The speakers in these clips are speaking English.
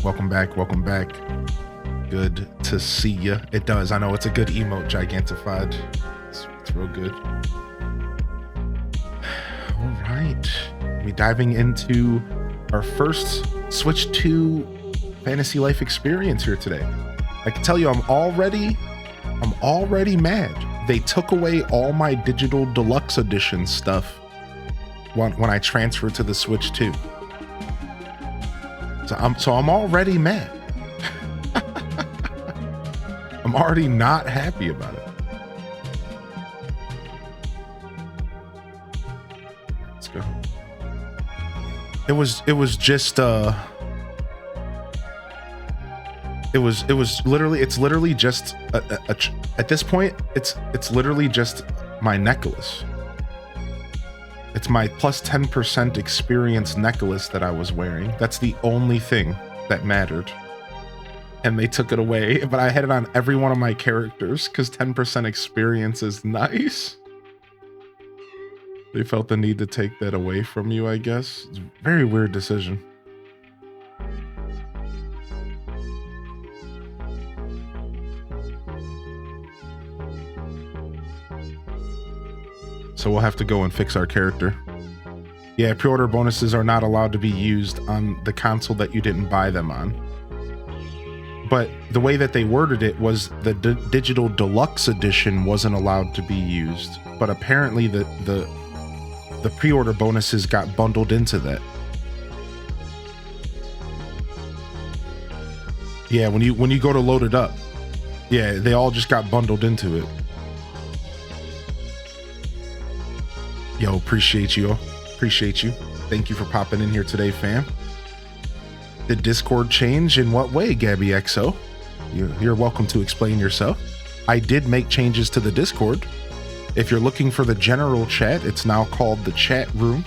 Welcome back. Welcome back. Good to see you. It does. I know it's a good emote, Gigantified. It's real good. All right. We're diving into our first Switch 2 Fantasy Life experience here today. I can tell you I'm already mad. They took away all my digital deluxe edition stuff when I transferred to the Switch 2. So I'm already mad. I'm already not happy about it. Let's go. It was just it's literally just at this point it's literally just my necklace. It's my plus 10% experience necklace that I was wearing. That's the only thing that mattered. And they took it away, but I had it on every one of my characters because 10% experience is nice. They felt the need to take that away from you, I guess. It's a very weird decision. So we'll have to go and fix our character. Yeah, pre-order bonuses are not allowed to be used on the console that you didn't buy them on. But the way that they worded it was the digital deluxe edition wasn't allowed to be used. But apparently the pre-order bonuses got bundled into that. Yeah, when you go to load it up, yeah, they all just got bundled into it. Yo, appreciate you. Thank you for popping in here today, fam. Did Discord change? In what way, Gabby XO? You're welcome to explain yourself. I did make changes to the Discord. If you're looking for the general chat, it's now called the chat room.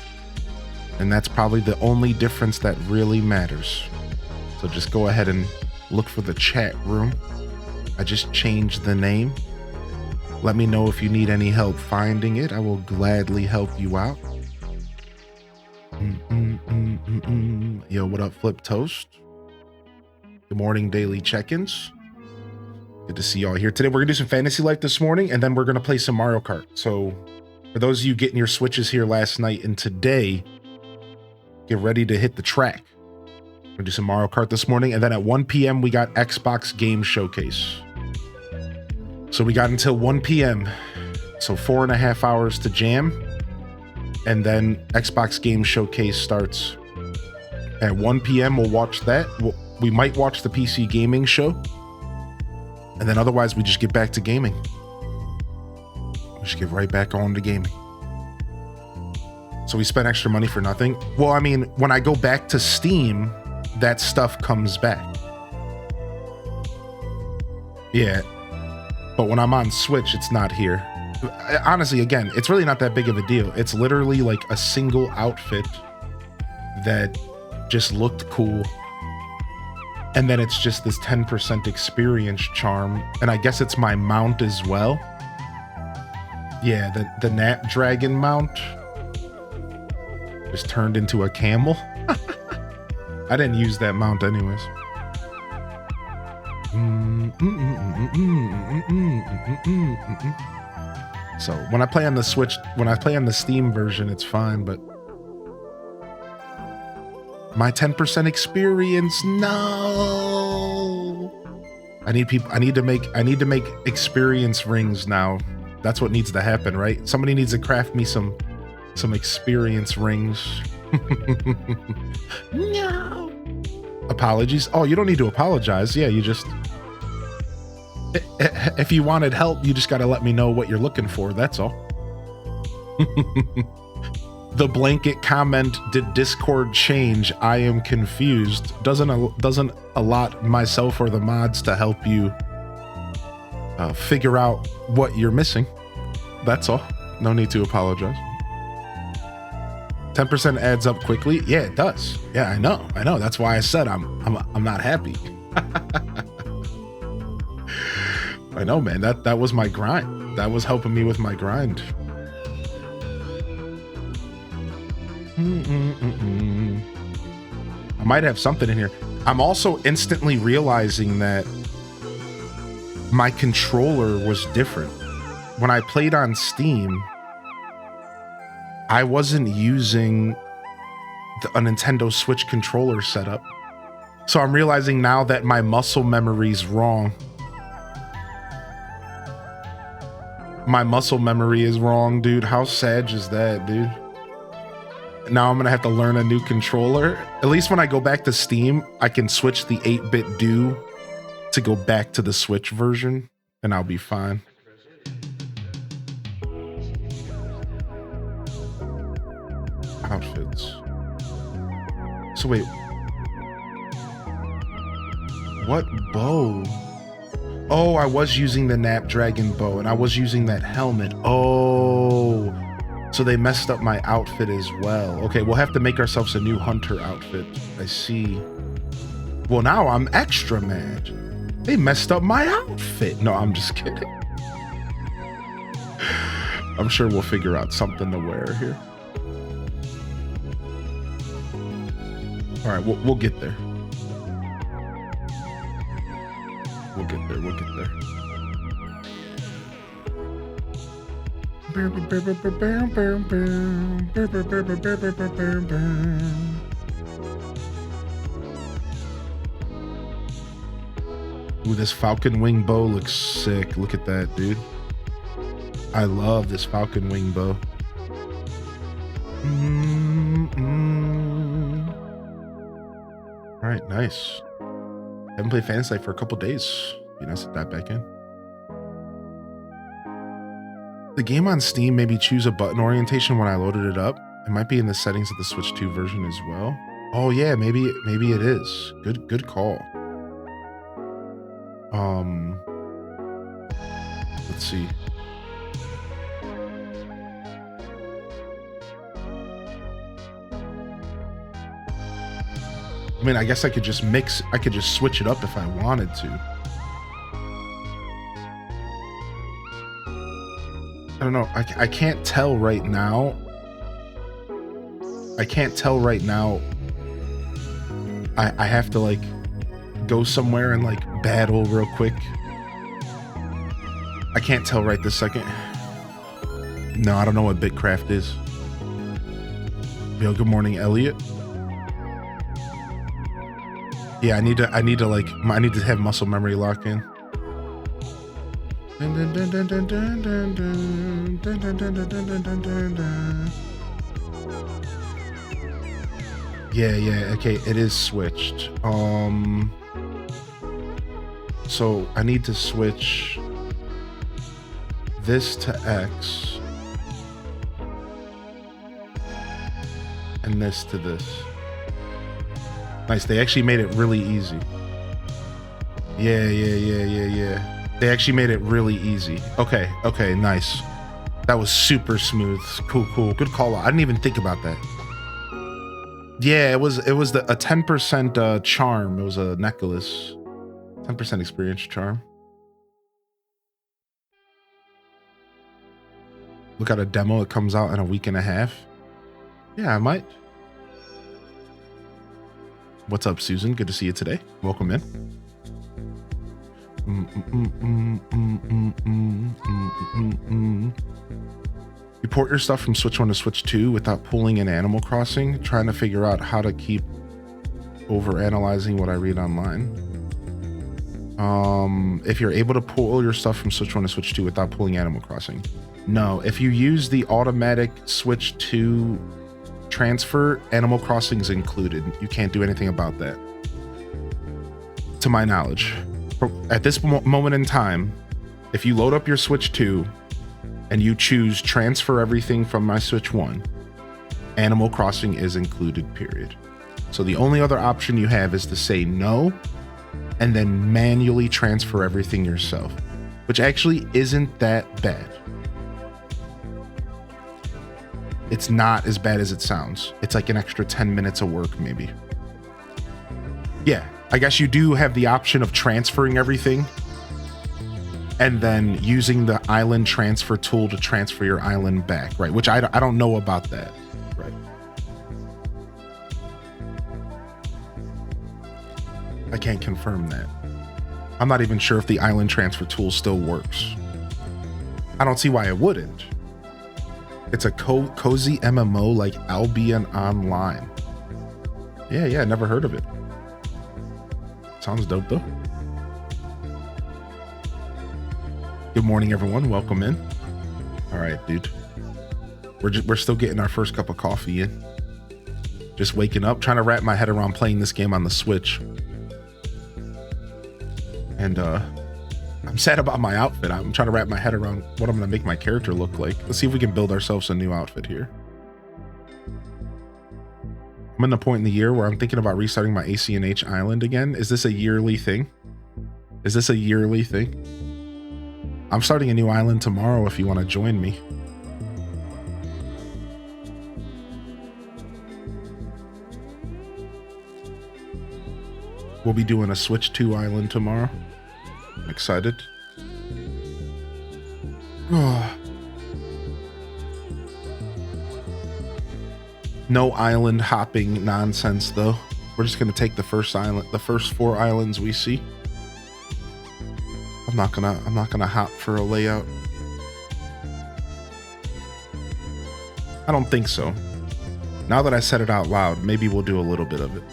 And that's probably the only difference that really matters. So just go ahead and look for the chat room. I just changed the name. Let me know if you need any help finding it. I will gladly help you out. Yo, what up, Flip Toast? Good morning, daily check-ins. Good to see y'all here today. We're gonna do some Fantasy Life this morning, and then we're gonna play some Mario Kart. So for those of you getting your Switches here last night and today, get ready to hit the track. We're gonna do some Mario Kart this morning, and then at 1 p.m. we got Xbox Game Showcase. So we got until 1 p.m. So 4.5 hours to jam. And then Xbox Game Showcase starts at 1 p.m. We'll watch that. We might watch the PC gaming show. And then otherwise we just get back to gaming. We just get right back on to gaming. So we spent extra money for nothing. Well, I mean, when I go back to Steam, that stuff comes back. Yeah. But when I'm on Switch, it's not here. Honestly, again, it's really not that big of a deal. It's literally like a single outfit that just looked cool. And then it's just this 10% experience charm. And I guess it's my mount as well. Yeah, the Nat Dragon mount just turned into a camel. I didn't use that mount anyways. So when I play on the Switch, when I play on the Steam version, it's fine, but my 10% experience, no. I need to make experience rings now. That's what needs to happen, right? Somebody needs to craft me some experience rings. No. Apologies. Oh, you don't need to apologize. Yeah, you just, if you wanted help, you just got to let me know what you're looking for. That's all. The blanket comment, did Discord change? I am confused. Doesn't allot myself or the mods to help you figure out what you're missing. That's all. No need to apologize. 10% adds up quickly. Yeah, it does. Yeah, I know. That's why I said I'm not happy. I know, man. That was my grind. That was helping me with my grind. I might have something in here. I'm also instantly realizing that my controller was different. When I played on Steam, I wasn't using a Nintendo Switch controller setup. So I'm realizing now that my muscle memory's wrong. My muscle memory is wrong, dude. How sad is that, dude? Now I'm gonna have to learn a new controller. At least when I go back to Steam, I can switch the 8-bit do to go back to the Switch version, and I'll be fine. Outfits. So wait. What bow? Oh, I was using the Snapdragon bow, and I was using that helmet. Oh, so they messed up my outfit as well. Okay, we'll have to make ourselves a new hunter outfit. I see. Well, now I'm extra mad. They messed up my outfit. No, I'm just kidding. I'm sure we'll figure out something to wear here. All right, we'll get there. We'll get there. We'll get there. Ooh, this falcon wing bow looks sick. Look at that, dude. I love this falcon wing bow. All right, nice. Haven't played Fantasy Life for a couple days. Be nice to dive back in. The game on Steam made me choose a button orientation when I loaded it up. It might be in the settings of the Switch 2 version as well. Oh yeah, maybe it is. Good call. Let's see. I mean, I guess I could just switch it up if I wanted to. I don't know. I can't tell right now. I have to like go somewhere and like battle real quick. I can't tell right this second. No, I don't know what Bitcraft is. Yo, good morning, Elliot. Yeah, I need to have muscle memory lock in. Yeah, okay, it is switched. So I need to switch this to X and this to this. Nice, they actually made it really easy. Yeah. They actually made it really easy. Okay, nice. That was super smooth. Cool. Good call out. I didn't even think about that. Yeah, it was a 10% charm. It was a necklace. 10% experience charm. Look at a demo. It comes out in a week and a half. Yeah, I might. What's up, Susan? Good to see you today. Welcome in. You port your stuff from Switch 1 to Switch 2 without pulling in Animal Crossing, trying to figure out how to keep over-analyzing what I read online. If you're able to pull your stuff from Switch 1 to Switch 2 without pulling Animal Crossing. No, if you use the automatic Switch 2 transfer, Animal Crossing is included. You can't do anything about that, to my knowledge. At this moment in time, if you load up your Switch 2 and you choose transfer everything from my Switch 1, Animal Crossing is included, period. So the only other option you have is to say no and then manually transfer everything yourself, which actually isn't that bad. It's not as bad as it sounds. It's like an extra 10 minutes of work, maybe. Yeah, I guess you do have the option of transferring everything and then using the island transfer tool to transfer your island back, right? Which I don't know about that, right? I can't confirm that. I'm not even sure if the island transfer tool still works. I don't see why it wouldn't. It's a cozy MMO like Albion Online. Yeah, never heard of it. Sounds dope though. Good morning, everyone. Welcome in. All right, dude. We're still getting our first cup of coffee in. Just waking up, trying to wrap my head around playing this game on the Switch. And I'm sad about my outfit. I'm trying to wrap my head around what I'm going to make my character look like. Let's see if we can build ourselves a new outfit here. I'm in the point in the year where I'm thinking about restarting my ACNH island again. Is this a yearly thing? Is this a yearly thing? I'm starting a new island tomorrow if you want to join me. We'll be doing a Switch 2 island tomorrow. I'm excited. No island hopping nonsense though. We're just gonna take the first 4 islands we see. I'm not gonna hop for a layout. I don't think so. Now that I said it out loud, maybe we'll do a little bit of it.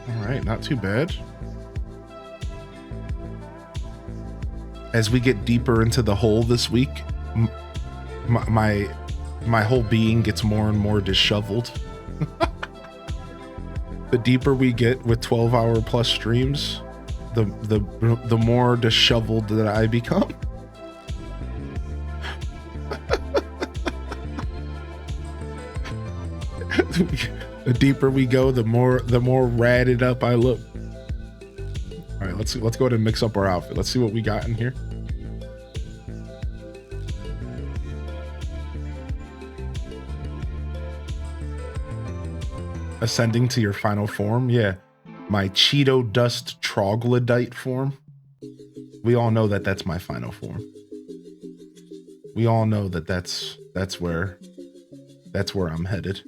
All right, not too bad. As we get deeper into the hole this week, my whole being gets more and more disheveled. The deeper we get with 12-hour plus streams, the more disheveled that I become. The deeper we go, the more ratted up I look. All right, let's go ahead and mix up our outfit. Let's see what we got in here. Ascending to your final form, yeah. My Cheeto Dust Troglodyte form. We all know that that's my final form. We all know that that's where I'm headed.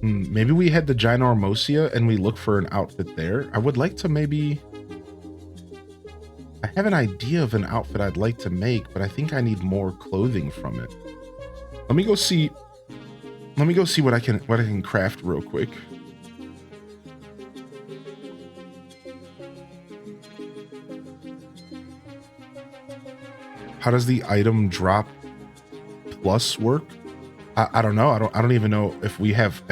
Maybe we head to Ginormosia and we look for an outfit there. I would like to maybe... I have an idea of an outfit I'd like to make, but I think I need more clothing from it. Let me go see what I can craft real quick. How does the item drop plus work? I don't know. I don't even know if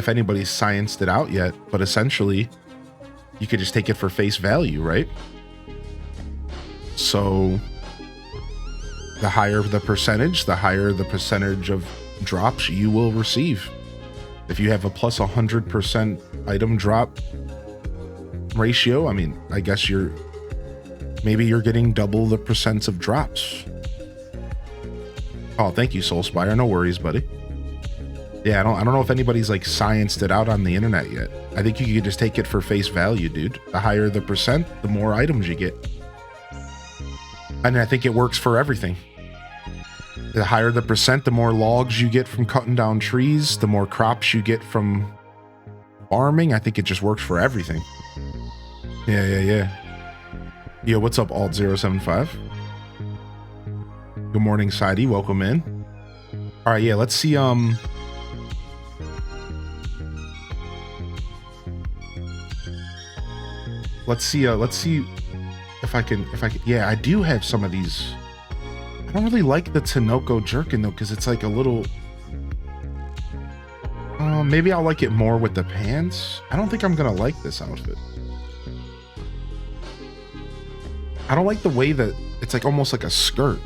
anybody's scienced it out yet, but essentially you could just take it for face value, right? So the higher the percentage of drops you will receive. If you have a plus 100% item drop ratio, I mean, I guess maybe you're getting double the percents of drops. Oh, thank you, Soulspire. No worries, buddy. Yeah, I don't know if anybody's like scienced it out on the internet yet. I think you could just take it for face value, dude. The higher the percent, the more items you get. And I think it works for everything. The higher the percent, the more logs you get from cutting down trees, the more crops you get from farming. I think it just works for everything. Yeah. Yo, what's up, Alt075? Good morning, Sidey. Welcome in. All right, yeah, let's see. Let's see if I can, yeah, I do have some of these. I don't really like the Tinoco jerkin though, because it's like a little, maybe I'll like it more with the pants. I don't think I'm gonna like this outfit. I don't like the way that it's like almost like a skirt.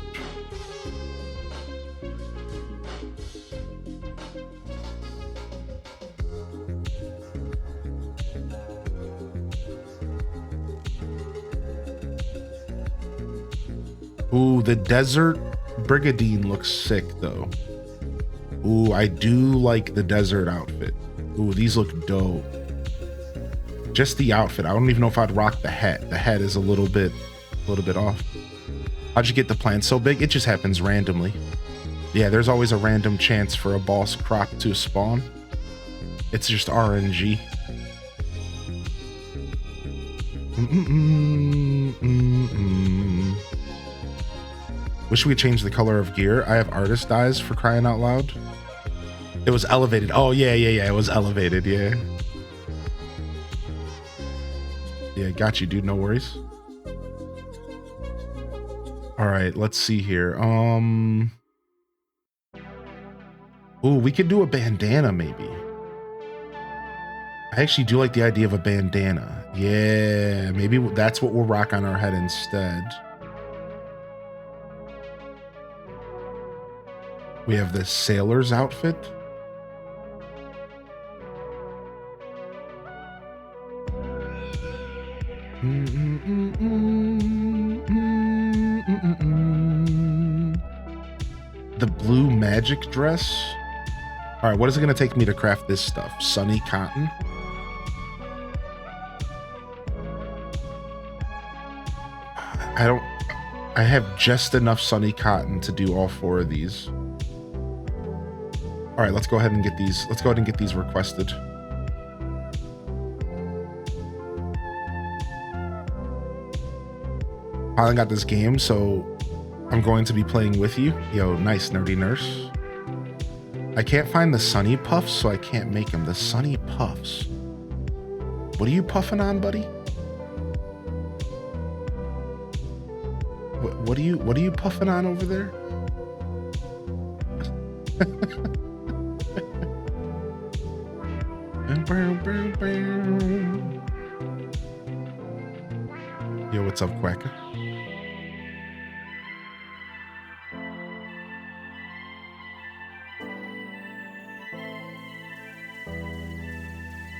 Ooh, the Desert Brigandine looks sick though. Ooh, I do like the desert outfit. Ooh, these look dope. Just the outfit. I don't even know if I'd rock the hat. The hat is a little bit off. How'd you get the plant so big? It just happens randomly. Yeah, there's always a random chance for a boss crop to spawn. It's just RNG. Wish we could change the color of gear. I have artist eyes, for crying out loud. It was elevated. Oh, yeah. It was elevated, yeah. Yeah, got you, dude. No worries. All right, let's see here. Ooh, we could do a bandana, maybe. I actually do like the idea of a bandana. Yeah, maybe that's what we'll rock on our head instead. We have the sailor's outfit. The blue magic dress. All right, what is it going to take me to craft this stuff? Sunny cotton. I have just enough sunny cotton to do all 4 of these. All right, let's go ahead and get these. Let's go ahead and get these requested. I got this game, so I'm going to be playing with you. Yo, nice, nerdy nurse. I can't find the Sunny Puffs, so I can't make them. The Sunny Puffs. What are you puffing on, buddy? What are you puffing on over there? Yo, what's up, Quacker?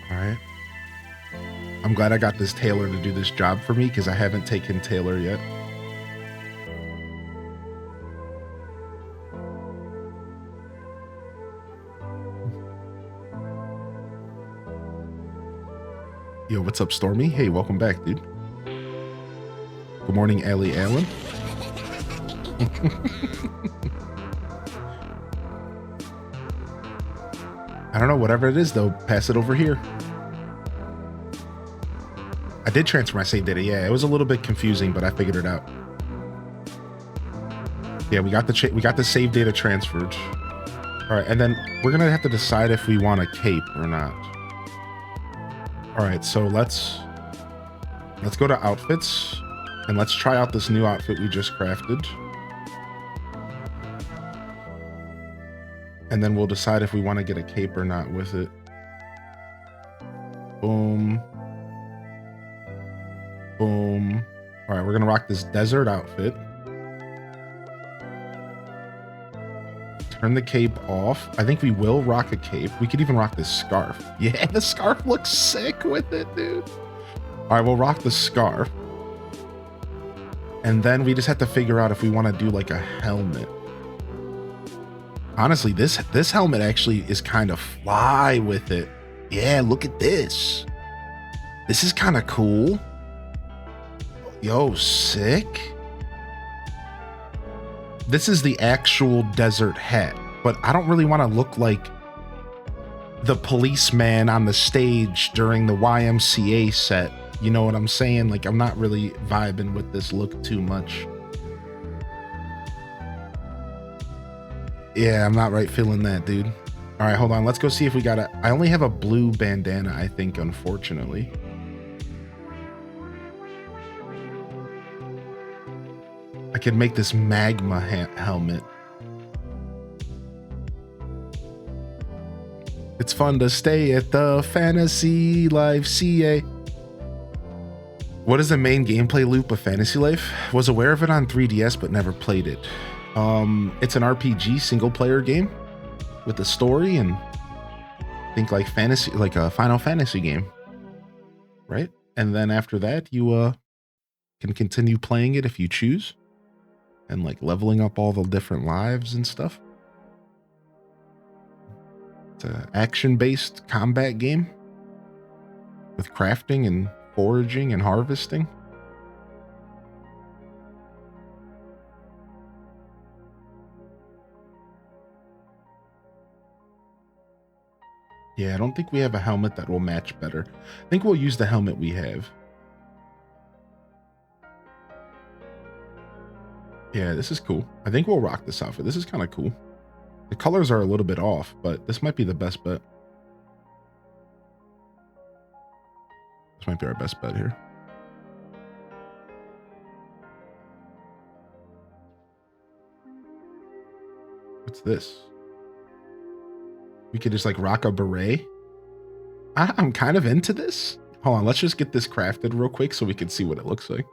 All right. I'm glad I got this tailor to do this job for me because I haven't taken Taylor yet. Yo, what's up, Stormy? Hey, welcome back, dude. Good morning, Allie Allen. I don't know, whatever it is, though, pass it over here. I did transfer my save data. Yeah, it was a little bit confusing, but I figured it out. Yeah, we got the save data transferred. All right, and then we're gonna have to decide if we want a cape or not. All right, so let's go to outfits and let's try out this new outfit we just crafted. And then we'll decide if we want to get a cape or not with it. Boom. Boom. All right, we're going to rock this desert outfit. Turn the cape off. I think we will rock a cape. We could even rock this scarf. Yeah, the scarf looks sick with it, dude. All right, we'll rock the scarf. And then we just have to figure out if we want to do like a helmet. Honestly, this helmet actually is kind of fly with it. Yeah, look at this. This is kind of cool. Yo, sick. This is the actual desert hat, but I don't really want to look like the policeman on the stage during the YMCA set. You know what I'm saying? Like, I'm not really vibing with this look too much. Yeah, I'm not right feeling that, dude. All right, hold on. Let's go see if we got I only have a blue bandana, I think, unfortunately. I could make this magma helmet. It's fun to stay at the Fantasy Life CA. What is the main gameplay loop of Fantasy Life? Was aware of it on 3DS, but never played it. It's an RPG single player game with a story and think like fantasy, like a Final Fantasy game, right? And then after that, you can continue playing it if you choose. and like leveling up all the different lives and stuff. It's an action-based combat game with crafting and foraging and harvesting. Yeah, I don't think we have a helmet that will match better. I think we'll use the helmet we have. Yeah, this is cool. I think we'll rock this outfit. This is kind of cool. The colors are a little bit off, but this might be the best bet. This might be our best bet here. What's this? We could just like rock a beret. I'm kind of into this. Hold on, let's just get this crafted real quick so we can see what it looks like.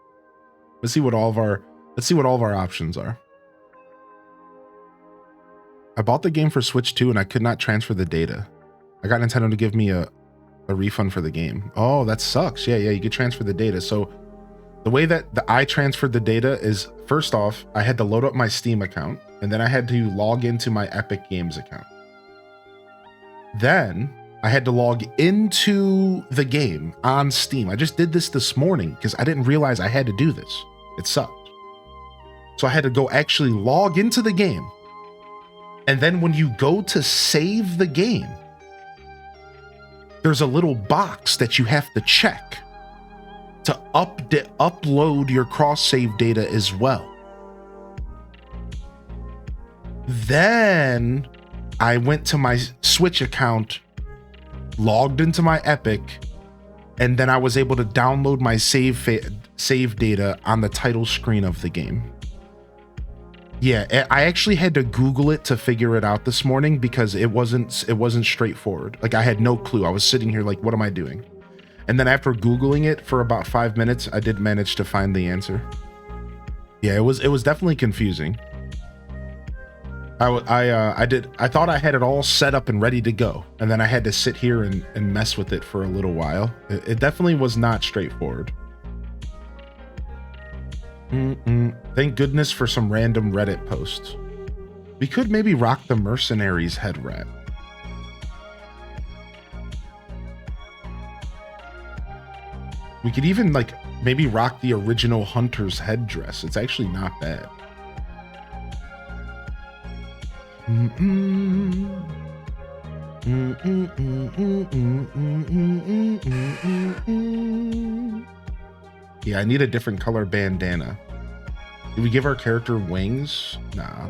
Let's see what all of our options are. I bought the game for Switch 2 and I could not transfer the data. I got Nintendo to give me a refund for the game. Oh, that sucks. Yeah, you could transfer the data. So the way that I transferred the data is, first off, I had to load up my Steam account, and then I had to log into my Epic Games account. Then I had to log into the game on Steam. I just did this morning because I didn't realize I had to do this. It sucked. So I had to go actually log into the game. And then when you go to save the game, there's a little box that you have to check to upload your cross-save data as well. Then I went to my Switch account, logged into my Epic, and then I was able to download my save data on the title screen of the game. Yeah, I actually had to Google it to figure it out this morning because it wasn't straightforward. Like I had no clue. I was sitting here like, what am I doing? And then after Googling it for about 5 minutes, I did manage to find the answer. Yeah, it was definitely confusing. I thought I had it all set up and ready to go, and then I had to sit here and mess with it for a little while. It definitely was not straightforward. Thank goodness for some random Reddit posts. We could maybe rock the Mercenaries head wrap. We could even like maybe rock the original Hunter's headdress. It's actually not bad. Yeah, I need a different color bandana. Did we give our character wings? Nah.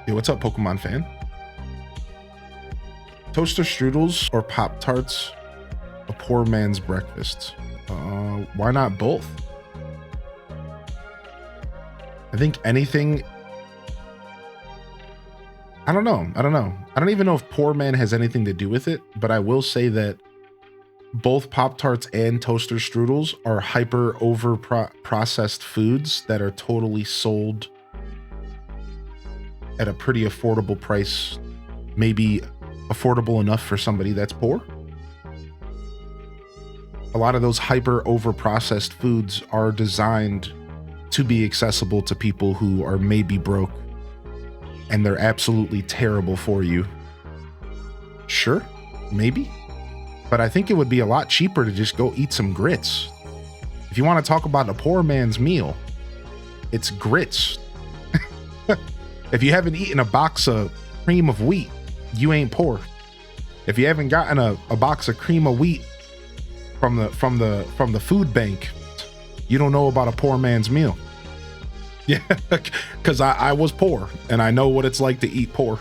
Hey, what's up, Pokemon fan? Toaster strudels or Pop-Tarts? A poor man's breakfast. Why not both? I think anything... I don't know. I don't even know if poor man has anything to do with it, but I will say that both Pop-Tarts and toaster strudels are hyper processed foods that are totally sold at a pretty affordable price, maybe affordable enough for somebody that's poor. A lot of those hyper processed foods are designed to be accessible to people who are maybe broke, and they're absolutely terrible for you. Sure, maybe. But I think it would be a lot cheaper to just go eat some grits. If you want to talk about a poor man's meal, it's grits. If you haven't eaten a box of cream of wheat, you ain't poor. If you haven't gotten a box of cream of wheat from the food bank, you don't know about a poor man's meal. Yeah, because I was poor and I know what it's like to eat poor.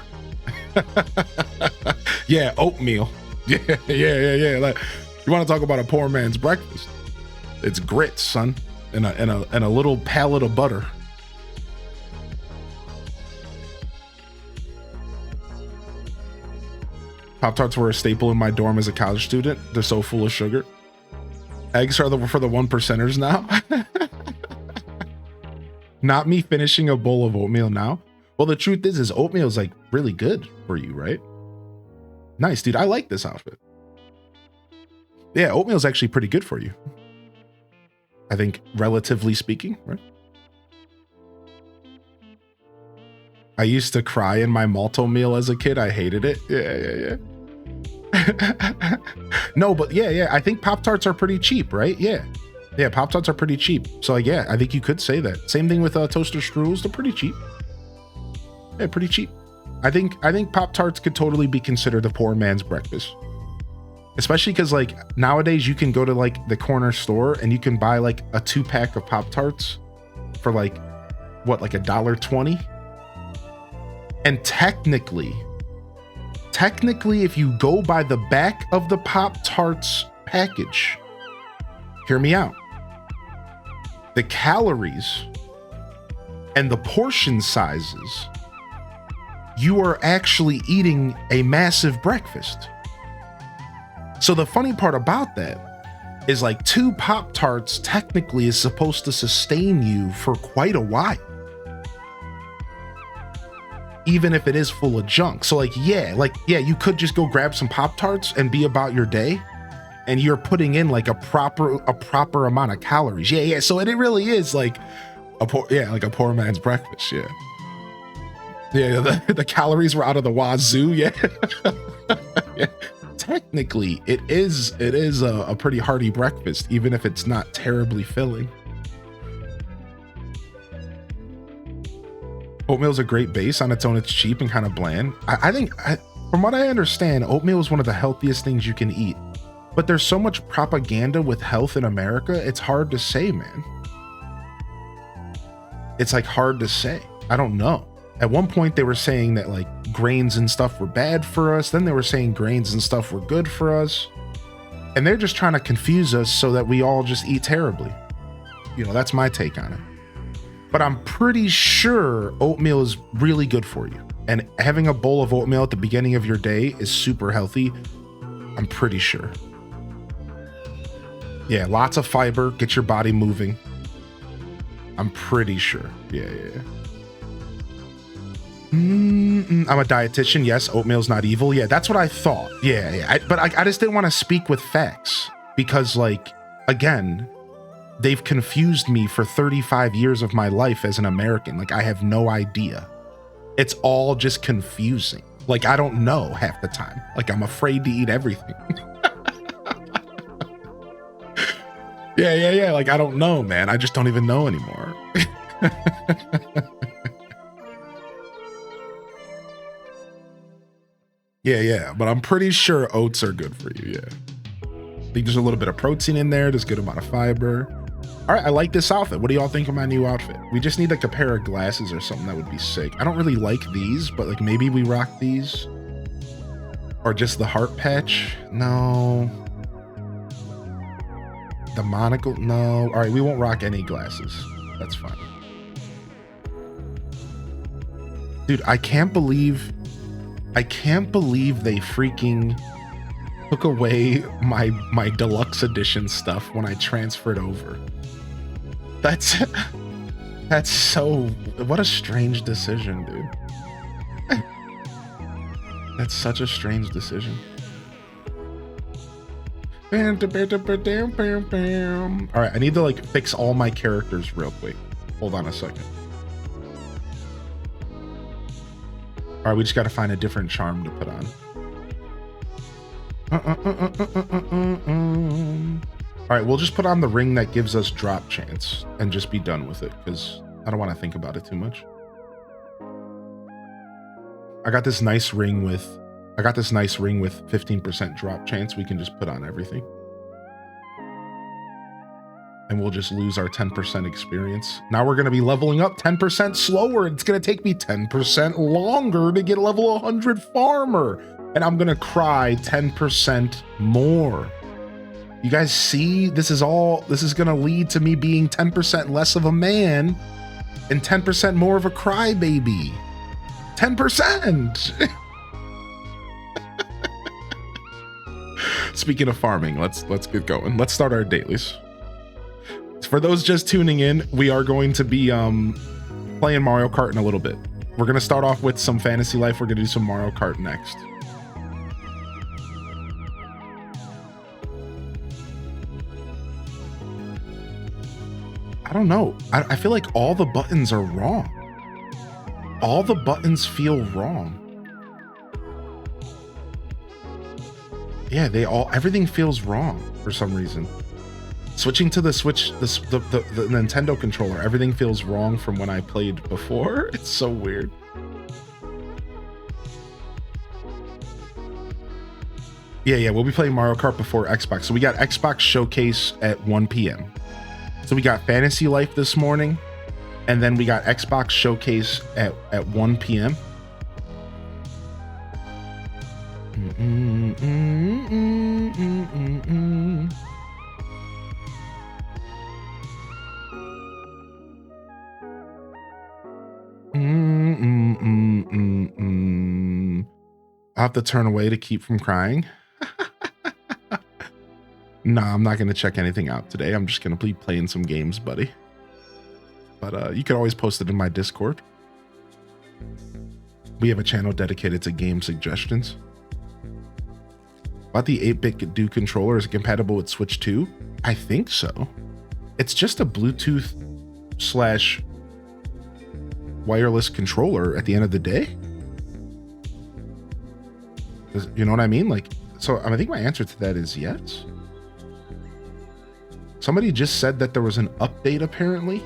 Yeah, oatmeal. Yeah. Like, you want to talk about a poor man's breakfast? It's grits, son, and a little pallet of butter. Pop-Tarts were a staple in my dorm as a college student. They're so full of sugar. Eggs are for the 1%ers now. Not me finishing a bowl of oatmeal now. Well, the truth is oatmeal is like really good for you, right? Nice, dude. I like this outfit. Yeah, oatmeal is actually pretty good for you. I think, relatively speaking, right? I used to cry in my malto meal as a kid. I hated it. Yeah. No, but yeah. I think Pop-Tarts are pretty cheap, right? Yeah. Pop-Tarts are pretty cheap. So like, yeah, I think you could say that. Same thing with toaster strudels. They're pretty cheap. Yeah, pretty cheap. I think Pop-Tarts could totally be considered a poor man's breakfast. Especially because like nowadays you can go to like the corner store and you can buy like a 2-pack of Pop-Tarts for like what, like $1.20. And technically, if you go by the back of the Pop-Tarts package, hear me out. The calories and the portion sizes, you are actually eating a massive breakfast. So the funny part about that is like 2 Pop-Tarts technically is supposed to sustain you for quite a while. Even if it is full of junk. So like, yeah, you could just go grab some Pop-Tarts and be about your day, and you're putting in like a proper amount of calories. Yeah. So it really is like a poor man's breakfast. Yeah. The calories were out of the wazoo. Yeah. Yeah. Technically, it is a pretty hearty breakfast, even if it's not terribly filling. Oatmeal's a great base on its own. It's cheap and kind of bland. I think, from what I understand, oatmeal is one of the healthiest things you can eat. But there's so much propaganda with health in America, it's hard to say, man. It's like hard to say. I don't know. At one point, they were saying that like grains and stuff were bad for us. Then they were saying grains and stuff were good for us. And they're just trying to confuse us so that we all just eat terribly. You know, that's my take on it. But I'm pretty sure oatmeal is really good for you. And having a bowl of oatmeal at the beginning of your day is super healthy. I'm pretty sure. Yeah, lots of fiber, get your body moving. I'm pretty sure. Yeah. I'm a dietitian. Yes, oatmeal's not evil. Yeah, that's what I thought. Yeah. But I just didn't want to speak with facts because, like, again, they've confused me for 35 years of my life as an American. Like, I have no idea. It's all just confusing. Like, I don't know half the time. Like, I'm afraid to eat everything. Yeah. Like, I don't know, man. I just don't even know anymore. Yeah. But I'm pretty sure oats are good for you. Yeah. I think there's a little bit of protein in there. There's a good amount of fiber. All right, I like this outfit. What do y'all think of my new outfit? We just need like a pair of glasses or something. That would be sick. I don't really like these, but like maybe we rock these. Or just the heart patch. No. The monocle. No. All right, we won't rock any glasses. That's fine. Dude, I can't believe they freaking took away my deluxe edition stuff when I transferred over. That's so, what a strange decision, dude. That's such a strange decision. All right, I need to like fix all my characters real quick. Hold on a second. All right, we just got to find a different charm to put on. All right, we'll just put on the ring that gives us drop chance and just be done with it because I don't want to think about it too much. I got this nice ring with 15% drop chance. We can just put on everything. And we'll just lose our 10% experience. Now we're going to be leveling up 10% slower. It's going to take me 10% longer to get level 100 farmer. And I'm going to cry 10% more. You guys see, this is going to lead to me being 10% less of a man and 10% more of a crybaby. 10%. Speaking of farming, let's get going. Let's start our dailies. For those just tuning in, we are going to be playing Mario Kart in a little bit. We're going to start off with some Fantasy Life. We're going to do some Mario Kart next. I don't know. I feel like all the buttons are wrong. All the buttons feel wrong. Yeah, everything feels wrong for some reason. Switching to the Switch, the Nintendo controller, everything feels wrong from when I played before. It's so weird. Yeah, we'll be playing Mario Kart before Xbox. So we got Xbox Showcase at 1 p.m. So we got Fantasy Life this morning, and then we got Xbox Showcase at 1 p.m. I'll have to turn away to keep from crying. Nah, I'm not going to check anything out today. I'm just going to be playing some games, buddy. But you can always post it in my Discord. We have a channel dedicated to game suggestions. About the 8-bit Do controller, is it compatible with Switch 2? I think so. It's just a Bluetooth / wireless controller at the end of the day. You know what I mean? Like, so I think my answer to that is yes. Somebody just said that there was an update apparently.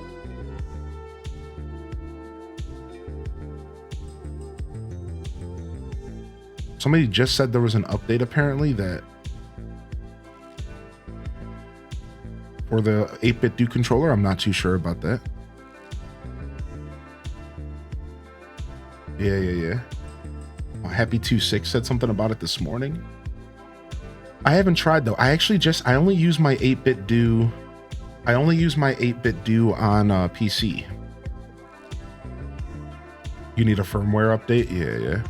Somebody just said there was an update apparently that for the 8-bit Do controller. I'm not too sure about that. Yeah. Happy 26 said something about it this morning. I haven't tried though. I only use my 8-bit Do. I only use my 8-bit Do on PC. You need a firmware update? Yeah.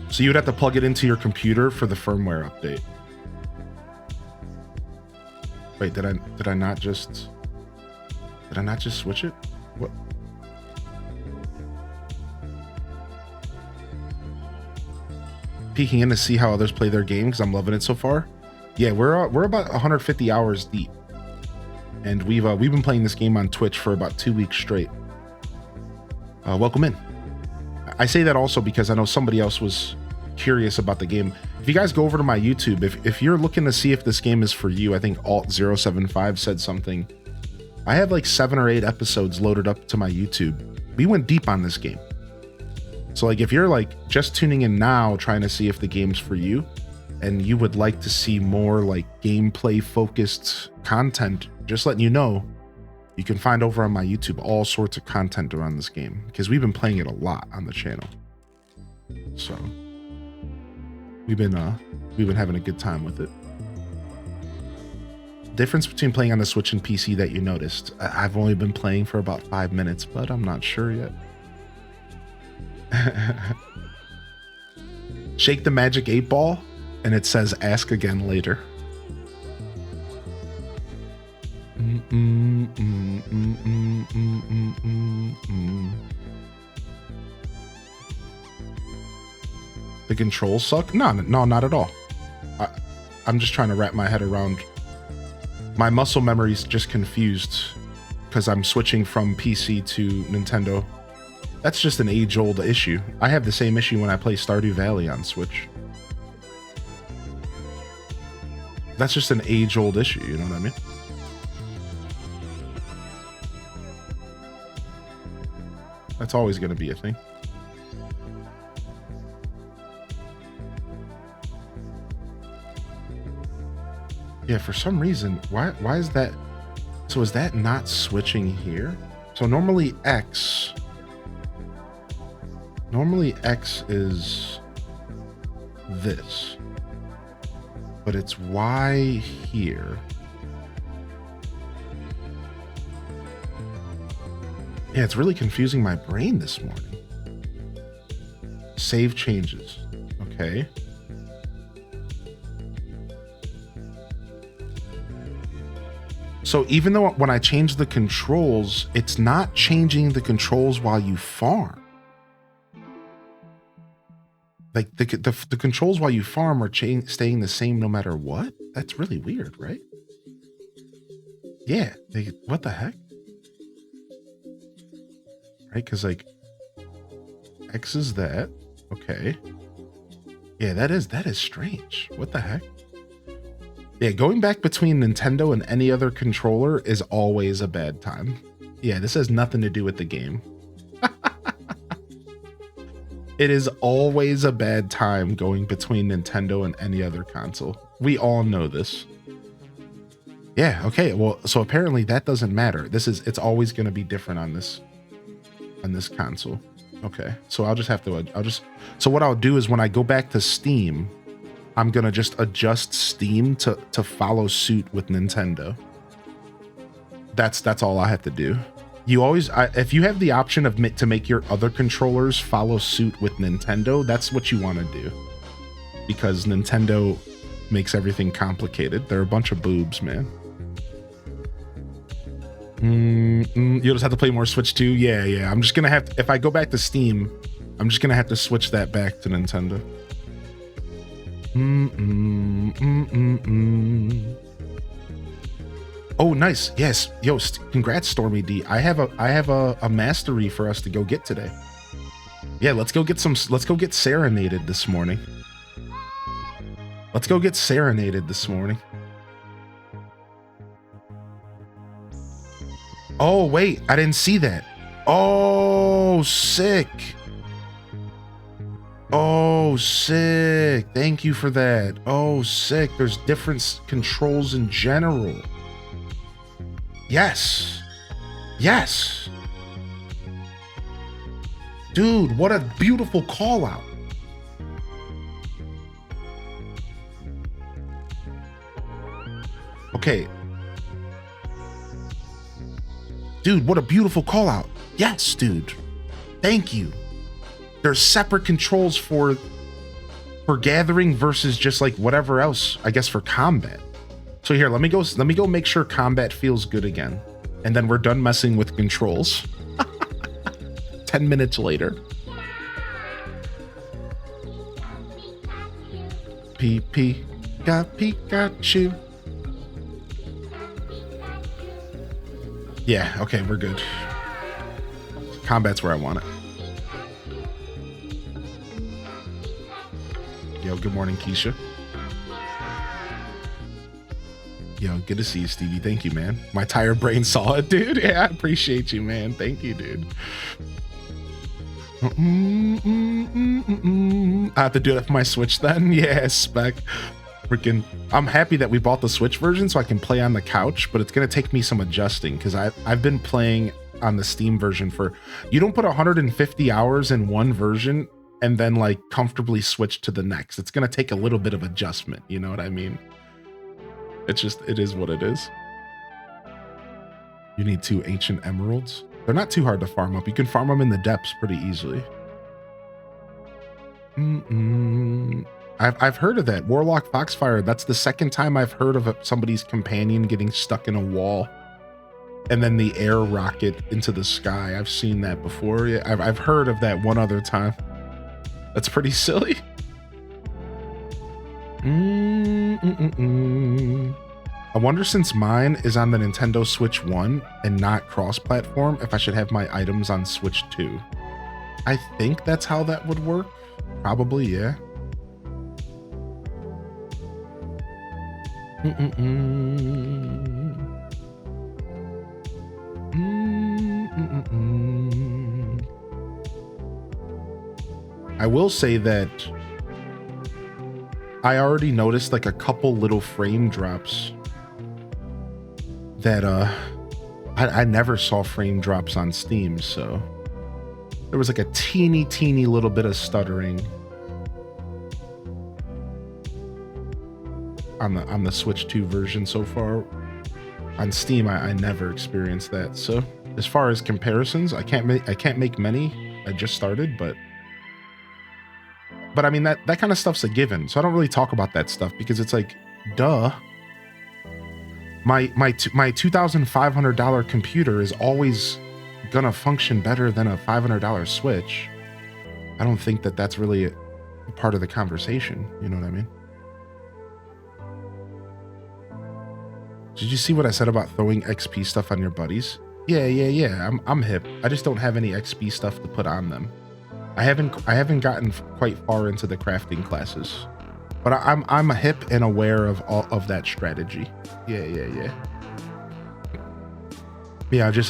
So you would have to plug it into your computer for the firmware update. Wait, did I not just switch it? What? Peeking in to see how others play their game because I'm loving it so far. Yeah, we're about 150 hours deep, and we've been playing this game on Twitch for about 2 weeks straight. Welcome in. I say that also because I know somebody else was curious about the game. If you guys go over to my YouTube, if you're looking to see if this game is for you, I think Alt075 said something. I have like 7 or 8 episodes loaded up to my YouTube. We went deep on this game. So like if you're like just tuning in now trying to see if the game's for you and you would like to see more like gameplay focused content, just letting you know, you can find over on my YouTube all sorts of content around this game because we've been playing it a lot on the channel. So we've been having a good time with it. Difference between playing on the Switch and PC that you noticed. I've only been playing for about 5 minutes, but I'm not sure yet. Shake the magic 8 ball and it says ask again later. The controls suck? No, not at all. I'm just trying to wrap my head around. My muscle memory's just confused because I'm switching from PC to Nintendo. That's just an age-old issue. I have the same issue when I play Stardew Valley on Switch. That's just an age-old issue, you know what I mean? That's always going to be a thing. Yeah, for some reason, why is that? So is that not switching here? So normally X is this, but it's Y here. Yeah, it's really confusing my brain this morning. Save changes. Okay. So even though when I change the controls, it's not changing the controls while you farm. Like the controls while you farm are staying the same no matter what? That's really weird, right? Yeah, what the heck? right? Because like X is that. Okay. Yeah, that is strange. What the heck? Yeah, going back between Nintendo and any other controller is always a bad time. Yeah, this has nothing to do with the game. It is always a bad time going between Nintendo and any other console. We all know this. Yeah, okay. Well, so apparently that doesn't matter. It's always going to be different on this console. Okay. So so what I'll do is when I go back to Steam, I'm going to just adjust Steam to follow suit with Nintendo. That's all I have to do. You always, if you have the option to make your other controllers follow suit with Nintendo, that's what you want to do. Because Nintendo makes everything complicated. They're a bunch of boobs, man. You'll just have to play more Switch 2. Yeah. I'm just going to have to, if I go back to Steam, I'm just going to have to switch that back to Nintendo. Oh, nice. Yes. Yo, congrats, Stormy D. I have a mastery for us to go get today. Yeah, let's go get serenaded this morning. Oh, wait, I didn't see that. Oh, sick. Oh, sick. Thank you for that. Oh, sick. There's different controls in general. Yes. Dude, what a beautiful call out. Okay. Dude, what a beautiful call out. Yes, dude. Thank you. There's separate controls for gathering versus just like whatever else, I guess, for combat. So here, let me go make sure combat feels good again. And then we're done messing with controls. 10 minutes later. Pikachu. Yeah, okay, we're good. Combat's where I want it. Yo, good morning, Keisha. Yo, good to see you, Stevie. Thank you, man. My tired brain saw it, dude. Yeah, I appreciate you, man. Thank you, dude. I have to do that for my Switch then? Yeah, spec. Freaking, I'm happy that we bought the Switch version so I can play on the couch, but it's going to take me some adjusting because I've been playing on the Steam version you don't put 150 hours in one version and then like comfortably switch to the next. It's going to take a little bit of adjustment. You know what I mean? It is what it is. You need 2 ancient emeralds. They're not too hard to farm up. You can farm them in the depths pretty easily. I've heard of that. Warlock Foxfire. That's the second time I've heard of somebody's companion getting stuck in a wall and then the air rocket into the sky. I've seen that before. Yeah, I've heard of that one other time. That's pretty silly. I wonder, since mine is on the Nintendo Switch 1 and not cross-platform, if I should have my items on Switch 2. I think that's how that would work. Probably, yeah. I will say that I already noticed like a couple little frame drops that I never saw frame drops on Steam, so there was like a teeny little bit of stuttering on the Switch 2 version so far. On Steam, I never experienced that. So as far as comparisons, I can't make many. I just started, but I mean that kind of stuff's a given. So I don't really talk about that stuff because it's like, duh. My $2,500 computer is always gonna function better than a $500 Switch. I don't think that that's really a part of the conversation. You know what I mean? Did you see what I said about throwing XP stuff on your buddies? Yeah. I'm hip. I just don't have any XP stuff to put on them. I haven't gotten quite far into the crafting classes, but I'm hip and aware of all of that strategy. Yeah.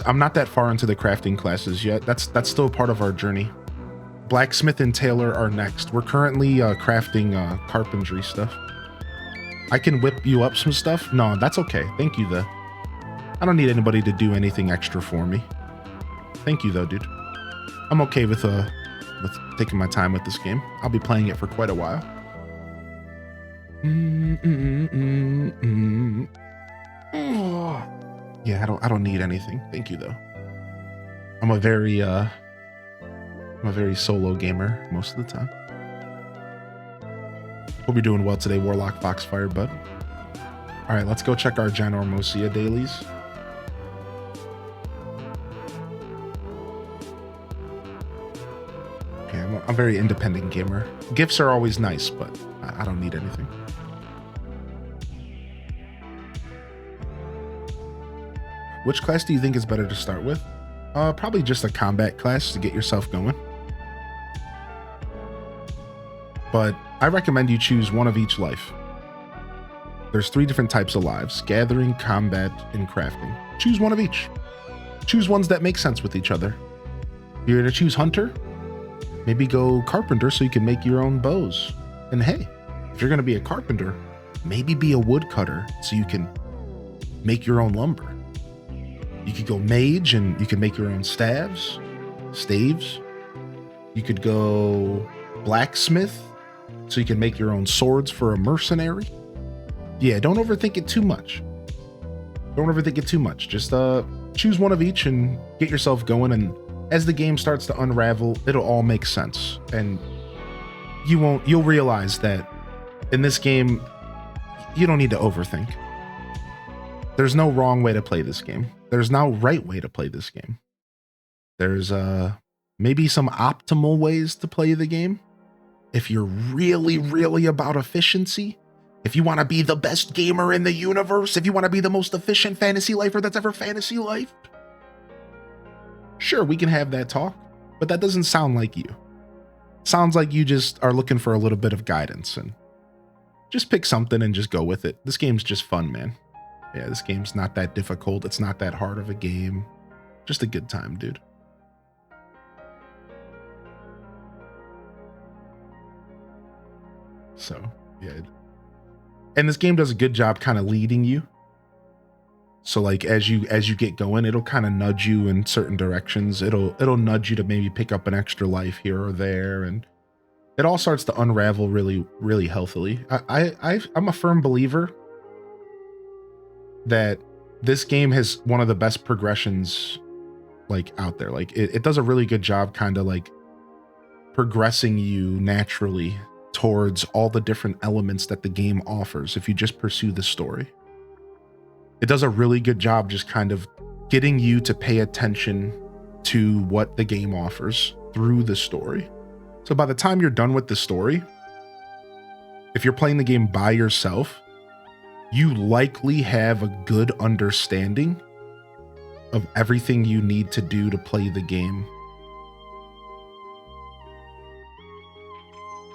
I'm not that far into the crafting classes yet. That's still part of our journey. Blacksmith and tailor are next. We're currently crafting carpentry stuff. I can whip you up some stuff. No, that's okay. Thank you though. I don't need anybody to do anything extra for me. Thank you though, dude. I'm okay with taking my time with this game. I'll be playing it for quite a while. Yeah, I don't need anything. Thank you though. I'm a very solo gamer most of the time. Hope you're doing well today, Warlock Foxfire Bud. All right, let's go check our Ginormosia dailies. Okay, I'm a very independent gamer. Gifts are always nice, but I don't need anything. Which class do you think is better to start with? Probably just a combat class to get yourself going. But I recommend you choose one of each life. There's 3 different types of lives: gathering, combat, and crafting. Choose one of each. Choose ones that make sense with each other. If you're gonna choose hunter, maybe go carpenter so you can make your own bows. And hey, if you're gonna be a carpenter, maybe be a woodcutter so you can make your own lumber. You could go mage and you can make your own staves. You could go blacksmith so you can make your own swords for a mercenary. Yeah, don't overthink it too much. Just choose one of each and get yourself going, and as the game starts to unravel, it'll all make sense. And you'll realize that in this game, you don't need to overthink. There's no wrong way to play this game. There's no right way to play this game. There's maybe some optimal ways to play the game. If you're really, really about efficiency, if you want to be the best gamer in the universe, if you want to be the most efficient fantasy lifer that's ever fantasy lifed, sure, we can have that talk, but that doesn't sound like you. Sounds like you just are looking for a little bit of guidance, and just pick something and just go with it. This game's just fun, man. Yeah, this game's not that difficult. It's not that hard of a game. Just a good time, dude. So, yeah. And this game does a good job kind of leading you. So like as you get going, it'll kind of nudge you in certain directions. It'll nudge you to maybe pick up an extra life here or there, and it all starts to unravel really, really healthily. I'm a firm believer that this game has one of the best progressions like out there. Like it does a really good job kind of like progressing you naturally towards all the different elements that the game offers if you just pursue the story. It does a really good job just kind of getting you to pay attention to what the game offers through the story. So by the time you're done with the story, if you're playing the game by yourself, you likely have a good understanding of everything you need to do to play the game.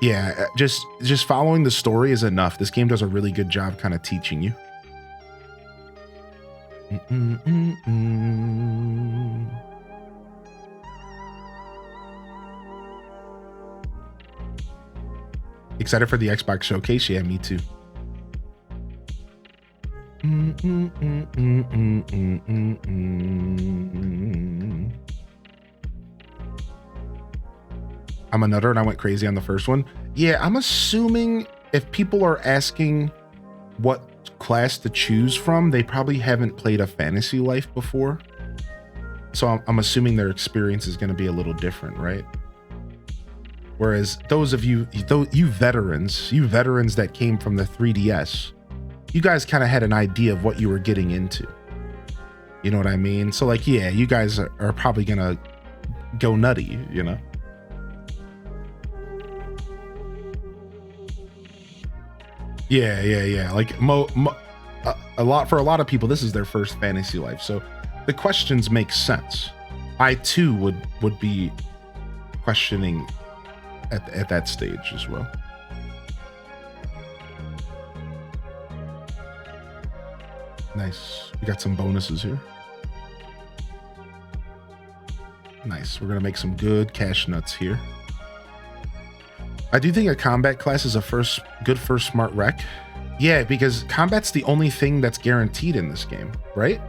Yeah, just following the story is enough. This game does a really good job kind of teaching you. Excited for the Xbox showcase? Yeah, me too. I'm a nutter and I went crazy on the first one. Yeah, I'm assuming if people are asking what class to choose from, they probably haven't played a fantasy life before. So I'm assuming their experience is going to be a little different, right? Whereas those of you veterans that came from the 3DS, you guys kind of had an idea of what you were getting into. You know what I mean? So like, yeah, you guys are probably going to go nutty, you know? Yeah. Like for a lot of people, this is their first fantasy life. So the questions make sense. I too would be questioning at that stage as well. Nice. We got some bonuses here. Nice. We're gonna make some good cash nuts here. I do think a combat class is a good first smart rec. Yeah, because combat's the only thing that's guaranteed in this game, right?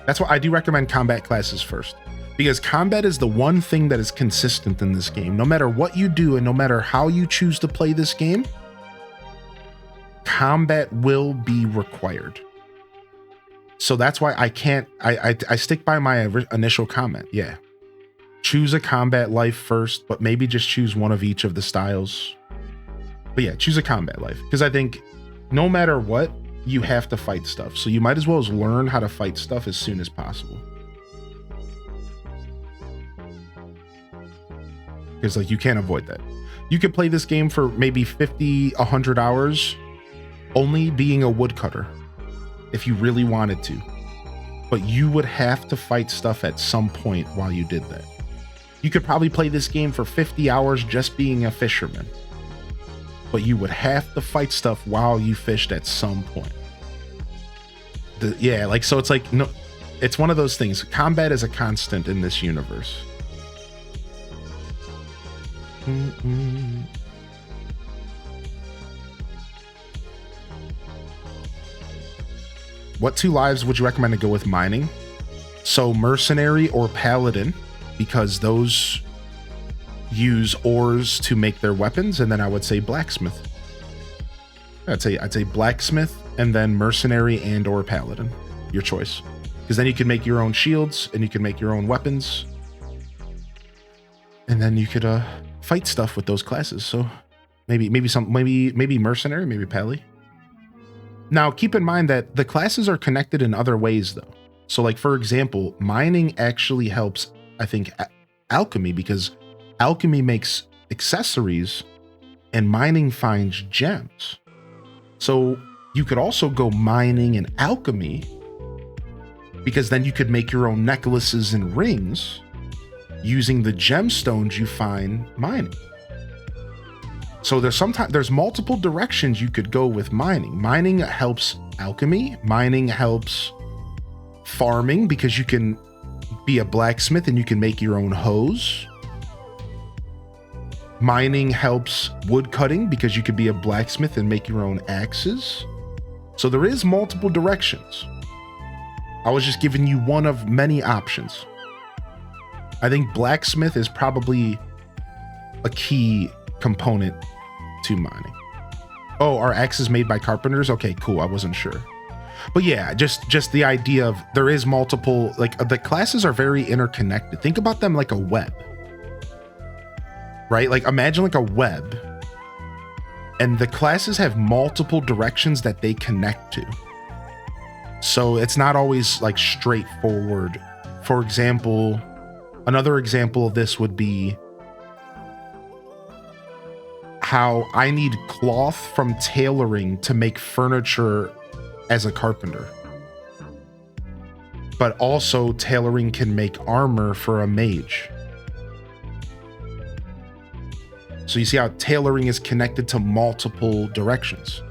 That's why I do recommend combat classes first. Because combat is the one thing that is consistent in this game. No matter what you do and no matter how you choose to play this game, combat will be required. So that's why I stick by my initial comment. Yeah. Choose a combat life first, but maybe just choose one of each of the styles. But yeah, choose a combat life. Because I think no matter what, you have to fight stuff. So you might as well learn how to fight stuff as soon as possible. Because like you can't avoid that. You could play this game for maybe 50, 100 hours only being a woodcutter if you really wanted to. But you would have to fight stuff at some point while you did that. You could probably play this game for 50 hours just being a fisherman. But you would have to fight stuff while you fished at some point. Yeah, like, so it's like, no, it's one of those things. Combat is a constant in this universe. What 2 lives would you recommend to go with mining? So mercenary or paladin, because those use ores to make their weapons, and then I would say blacksmith. I'd say blacksmith and then mercenary and or paladin, your choice. Because then you can make your own shields and you can make your own weapons. And then you could fight stuff with those classes. So maybe mercenary, maybe pally. Now keep in mind that the classes are connected in other ways though. So like for example, mining actually helps, I think, alchemy, because alchemy makes accessories and mining finds gems. So you could also go mining and alchemy, because then you could make your own necklaces and rings using the gemstones you find mining. So there's multiple directions you could go with mining. Mining helps alchemy. Mining helps farming, because you can be a blacksmith and you can make your own hoes. Mining helps wood cutting, because you could be a blacksmith and make your own axes. So there is multiple directions. I was just giving you one of many options. I think blacksmith is probably a key component to mining. Oh, are axes made by carpenters? Okay, cool. I wasn't sure. But yeah, just the idea of there is multiple, like the classes are very interconnected. Think about them like a web, right? Like imagine like a web, and the classes have multiple directions that they connect to. So it's not always like straightforward. For example, another example of this would be how I need cloth from tailoring to make furniture as a carpenter. But also tailoring can make armor for a mage. So you see how tailoring is connected to multiple directions.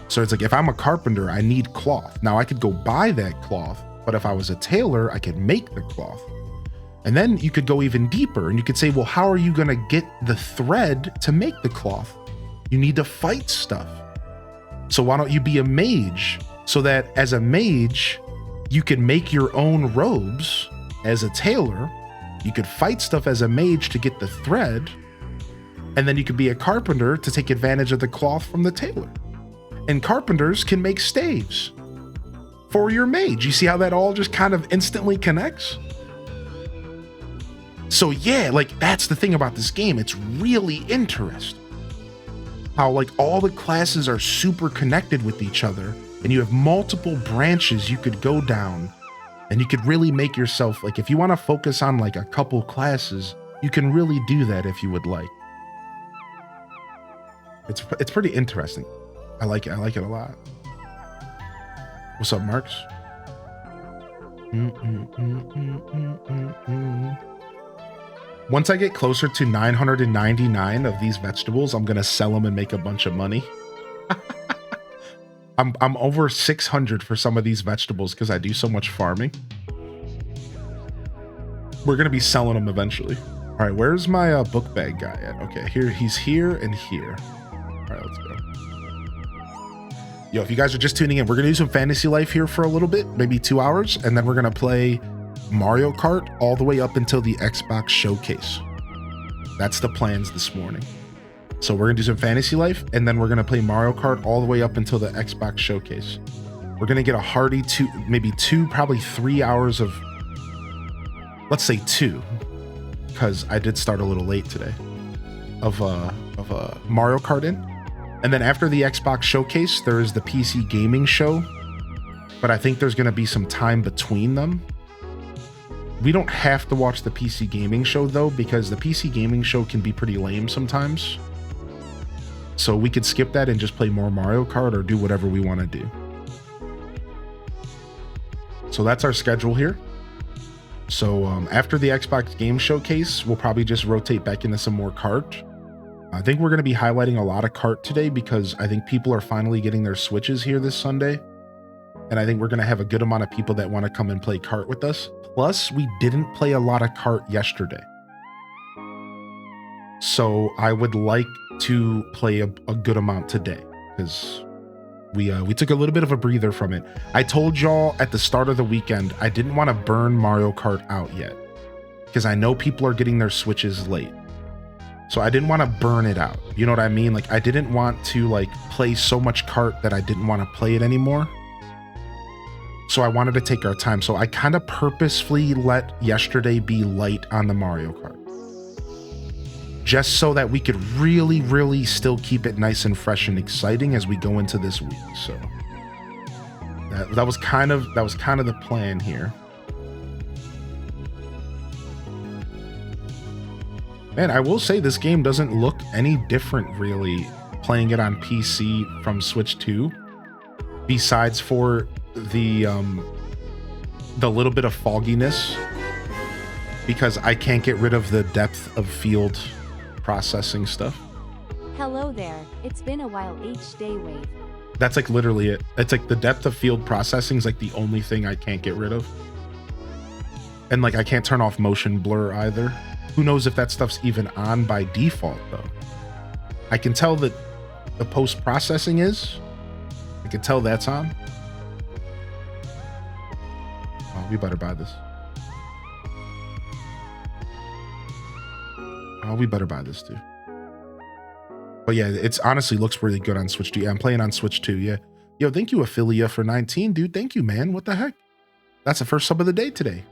So it's like, if I'm a carpenter, I need cloth. Now I could go buy that cloth, but if I was a tailor, I could make the cloth. And then you could go even deeper and you could say, well, how are you going to get the thread to make the cloth? You need to fight stuff. So why don't you be a mage, so that as a mage, you can make your own robes. As a tailor, you could fight stuff as a mage to get the thread. And then you could be a carpenter to take advantage of the cloth from the tailor. And carpenters can make staves for your mage. You see how that all just kind of instantly connects? So yeah, like that's the thing about this game. It's really interesting how like all the classes are super connected with each other, and you have multiple branches you could go down, and you could really make yourself, like if you want to focus on like a couple classes, you can really do that if you would like. It's pretty interesting. I like it a lot. What's up, Marks? Once I get closer to 999 of these vegetables, I'm gonna sell them and make a bunch of money. I'm over 600 for some of these vegetables because I do so much farming. We're gonna be selling them eventually. All right, where's my book bag guy at? Okay, here, he's here and here. All right, let's go. Yo, if you guys are just tuning in, we're gonna do some Fantasy Life here for a little bit, maybe 2 hours, and then we're gonna play Mario Kart all the way up until the Xbox Showcase. That's the plans this morning. So we're gonna do some Fantasy Life, and then we're gonna play Mario Kart all the way up until the Xbox Showcase. We're gonna get a hearty maybe 2, probably 3 hours of, let's say 2, because I did start a little late today, of Mario Kart in. And then after the Xbox Showcase, there is the PC Gaming Show, but I think there's gonna be some time between them. We don't have to watch the PC Gaming Show though, because the PC Gaming Show can be pretty lame sometimes. So we could skip that and just play more Mario Kart or do whatever we want to do. So that's our schedule here. So after the Xbox Game Showcase, we'll probably just rotate back into some more kart. I think we're going to be highlighting a lot of kart today because I think people are finally getting their Switches here this Sunday. And I think we're going to have a good amount of people that want to come and play kart with us. Plus, we didn't play a lot of kart yesterday. So I would like to play a good amount today because we took a little bit of a breather from it. I told y'all at the start of the weekend, I didn't want to burn Mario Kart out yet because I know people are getting their Switches late. So I didn't want to burn it out. You know what I mean? Like I didn't want to like play so much kart that I didn't want to play it anymore. So I wanted to take our time. So I kind of purposefully let yesterday be light on the Mario Kart. Just so that we could really, really still keep it nice and fresh and exciting as we go into this week. So that was kind of the plan here. Man, I will say this game doesn't look any different really playing it on PC from Switch 2, besides for the little bit of fogginess, because I can't get rid of the depth of field processing stuff. Hello there, it's been a while H-Day Wave. That's like literally it. It's like the depth of field processing is like the only thing I can't get rid of. And like I can't turn off motion blur either. Who knows if that stuff's even on by default though. I can tell that the post-processing is. I can tell that's on. Oh, we better buy this. Oh, we better buy this too. But yeah, it's honestly looks really good on Switch 2. Yeah, I'm playing on Switch 2, yeah. Yo, thank you, Ophelia, for 19, dude. Thank you, man. What the heck? That's the first sub of the day today.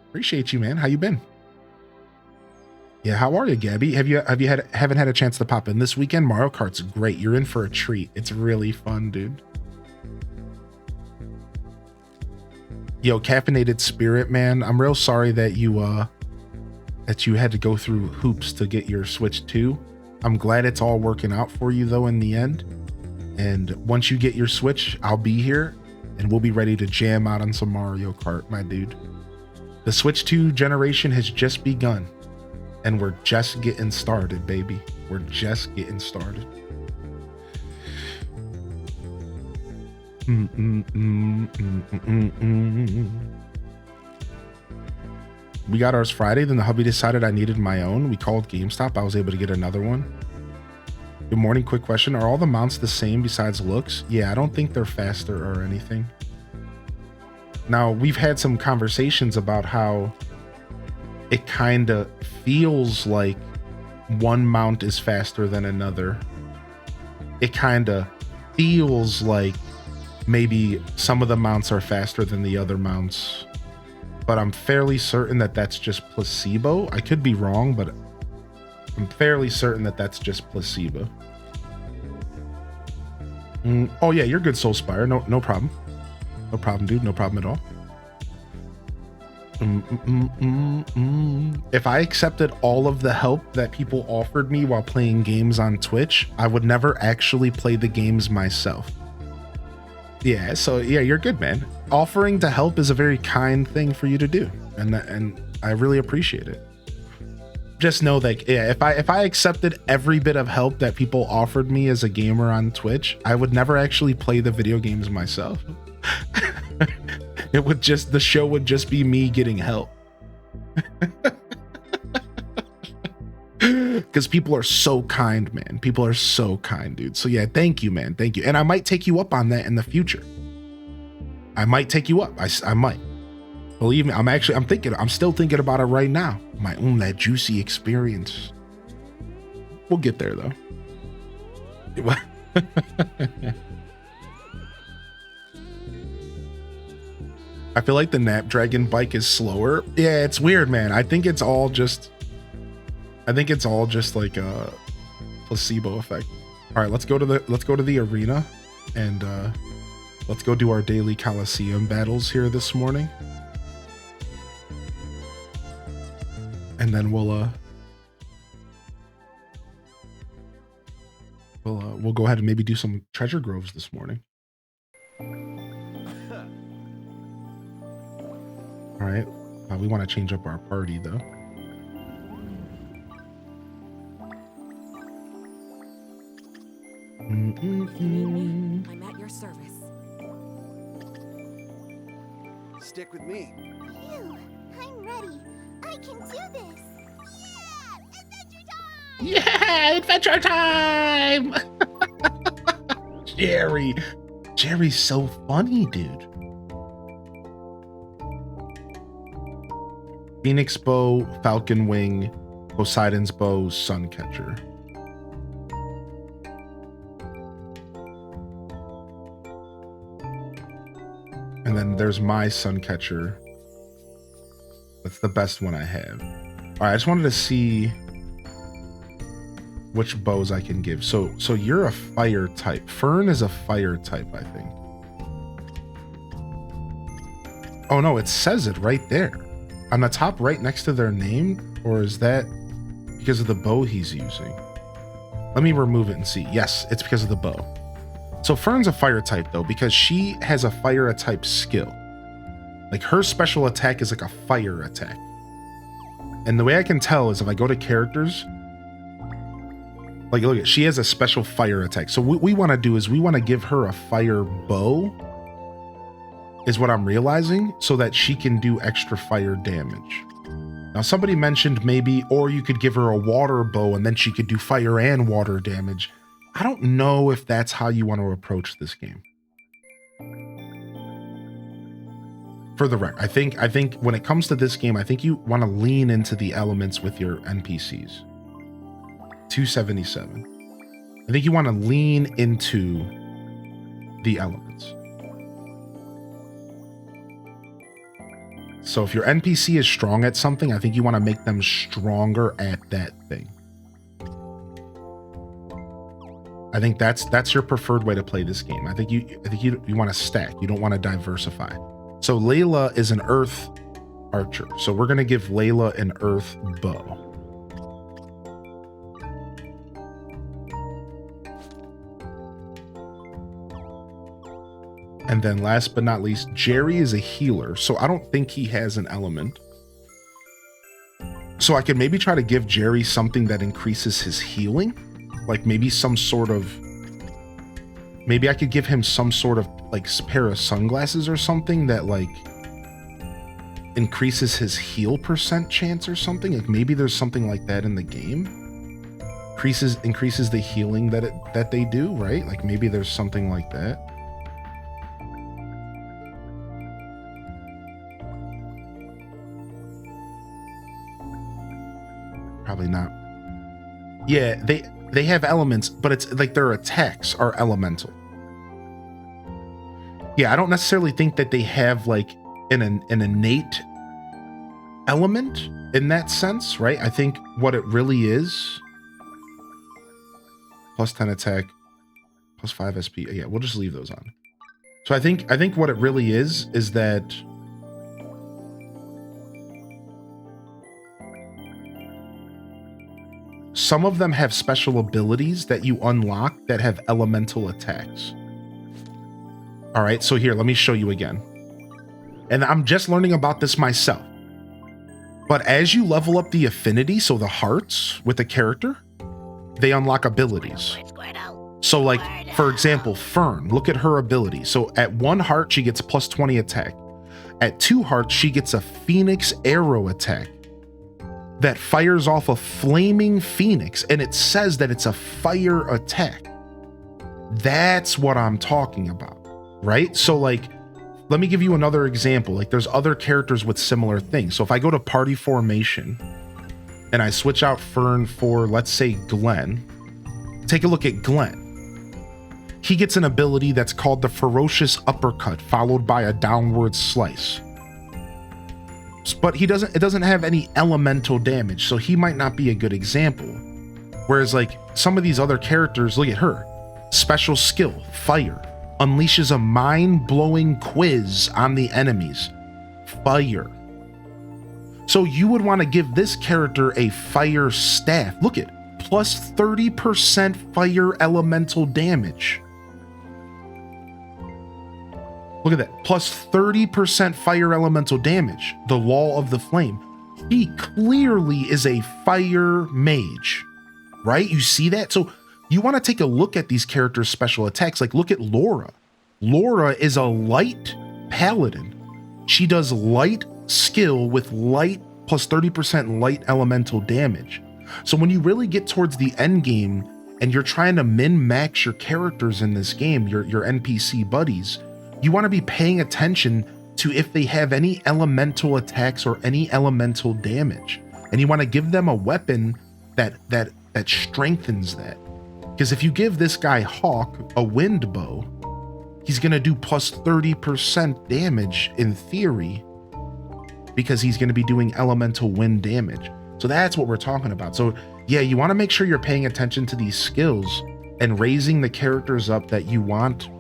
Appreciate you, man. How you been? Yeah, how are you, Gabby? Haven't had a chance to pop in this weekend? Mario Kart's great. You're in for a treat. It's really fun, dude. Yo, Caffeinated Spirit, man. I'm real sorry that you had to go through hoops to get your Switch 2. I'm glad it's all working out for you though in the end. And once you get your Switch, I'll be here and we'll be ready to jam out on some Mario Kart, my dude. The Switch 2 generation has just begun. And we're just getting started, baby. We're just getting started. We got ours Friday, then the hubby decided I needed my own. We called GameStop. I was able to get another one. Good morning, quick question. Are all the mounts the same besides looks? Yeah, I don't think they're faster or anything. Now, we've had some conversations about how it kind of feels like one mount is faster than another. It kind of feels like maybe some of the mounts are faster than the other mounts, but I'm fairly certain that that's just placebo. I could be wrong, but I'm fairly certain that that's just placebo. Oh yeah, you're good, Soulspire. No problem. No problem, dude. No problem at all. If I accepted all of the help that people offered me while playing games on Twitch, I would never actually play the games myself. Yeah, so yeah, you're good, man. Offering to help is a very kind thing for you to do, and I really appreciate it. Just know that yeah, if I accepted every bit of help that people offered me as a gamer on Twitch, I would never actually play the video games myself. The show would just be me getting help. Because people are so kind, man. People are so kind, dude. So yeah, thank you, man. Thank you. And I might take you up on that in the future. I might take you up. I might. Believe me, I'm still thinking about it right now. That juicy experience. We'll get there though. I feel like the Snapdragon bike is slower. Yeah, it's weird, man. I think it's all just like a placebo effect. All right, let's go to the arena and let's go do our daily Coliseum battles here this morning. And then we'll go ahead and maybe do some treasure groves this morning. All right, we want to change up our party though. I'm at your service. Stick with me. Phew, I'm ready. I can do this. Yeah, adventure time! Yeah, adventure time! Jerry's so funny, dude. Phoenix bow, falcon wing, Poseidon's bow, suncatcher. And then there's my suncatcher. That's the best one I have. All right, I just wanted to see which bows I can give. So you're a fire type. Fern is a fire type, I think. Oh no, it says it right there. On the top right next to their name, or is that because of the bow he's using? Let me remove it and see. Yes, it's because of the bow. So Fern's a fire type though, because she has a fire type skill. Like her special attack is like a fire attack. And the way I can tell is if I go to characters, like look at, she has a special fire attack. So what we want to do is we want to give her a fire bow, is what I'm realizing, so that she can do extra fire damage. Now somebody mentioned maybe, or you could give her a water bow and then she could do fire and water damage. I don't know if that's how you want to approach this game. For the record, I think when it comes to this game, I think you want to lean into the elements with your NPCs. 277. I think you want to lean into the elements. So if your NPC is strong at something, I think you want to make them stronger at that thing. I think that's your preferred way to play this game. I think you want to stack. You don't want to diversify. So Layla is an earth archer. So we're going to give Layla an earth bow. And then last but not least, Jerry is a healer. So I don't think he has an element. So I could maybe try to give Jerry something that increases his healing. Like maybe some sort of, maybe I could give him some sort of like pair of sunglasses or something that like increases his heal percent chance or something. Like maybe there's something like that in the game. Increases the healing that they do, right? Like maybe there's something like that. Probably not. Yeah, they have elements, but it's like their attacks are elemental. Yeah, I don't necessarily think that they have like an innate element in that sense, right? I think what it really is, plus 10 attack, plus 5 SP. Yeah, we'll just leave those on. So I think what it really is that some of them have special abilities that you unlock that have elemental attacks. All right, so here, let me show you again. And I'm just learning about this myself. But as you level up the affinity, so the hearts with the character, they unlock abilities. So like, for example, Fern, look at her ability. So at 1 heart, she gets plus 20 attack. At 2 hearts, she gets a Phoenix arrow attack that fires off a flaming phoenix, and it says that it's a fire attack. That's what I'm talking about, right? So like, let me give you another example. Like there's other characters with similar things. So if I go to party formation and I switch out Fern for, let's say, Glenn, take a look at Glenn. He gets an ability that's called the Ferocious Uppercut, followed by a downward slice. But it doesn't have any elemental damage, so he might not be a good example. Whereas like some of these other characters, look at her. Special skill, fire, unleashes a mind-blowing quiz on the enemies. Fire. So you would want to give this character a fire staff. Look at plus 30% fire elemental damage. Look at that, plus 30% fire elemental damage. The Law of the Flame. He clearly is a fire mage, right? You see that? So you want to take a look at these characters' special attacks. Like look at Laura. Laura is a light paladin. She does light skill with light plus 30% light elemental damage. So when you really get towards the end game and you're trying to min-max your characters in this game, your NPC buddies, you want to be paying attention to if they have any elemental attacks or any elemental damage. And you want to give them a weapon that strengthens that. Because if you give this guy Hawk a wind bow, he's going to do plus 30% damage in theory, because he's going to be doing elemental wind damage. So that's what we're talking about. So yeah, you want to make sure you're paying attention to these skills and raising the characters up that you want.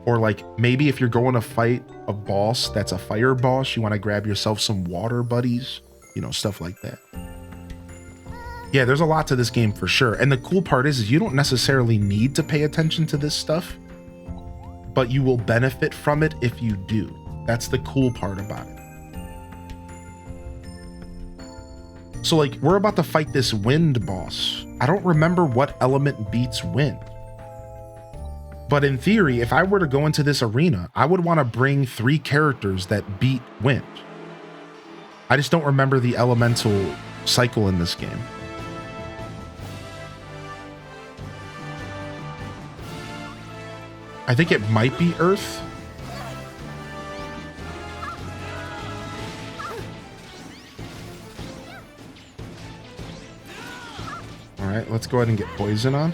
Or like maybe if you're going to fight a boss that's a fire boss, you want to grab yourself some water buddies, you know, stuff like that. Yeah, there's a lot to this game for sure. And the cool part is you don't necessarily need to pay attention to this stuff, but you will benefit from it if you do. That's the cool part about it. So like we're about to fight this wind boss. I don't remember what element beats wind. But in theory, if I were to go into this arena, I would want to bring 3 characters that beat wind. I just don't remember the elemental cycle in this game. I think it might be earth. All right, let's go ahead and get poison on.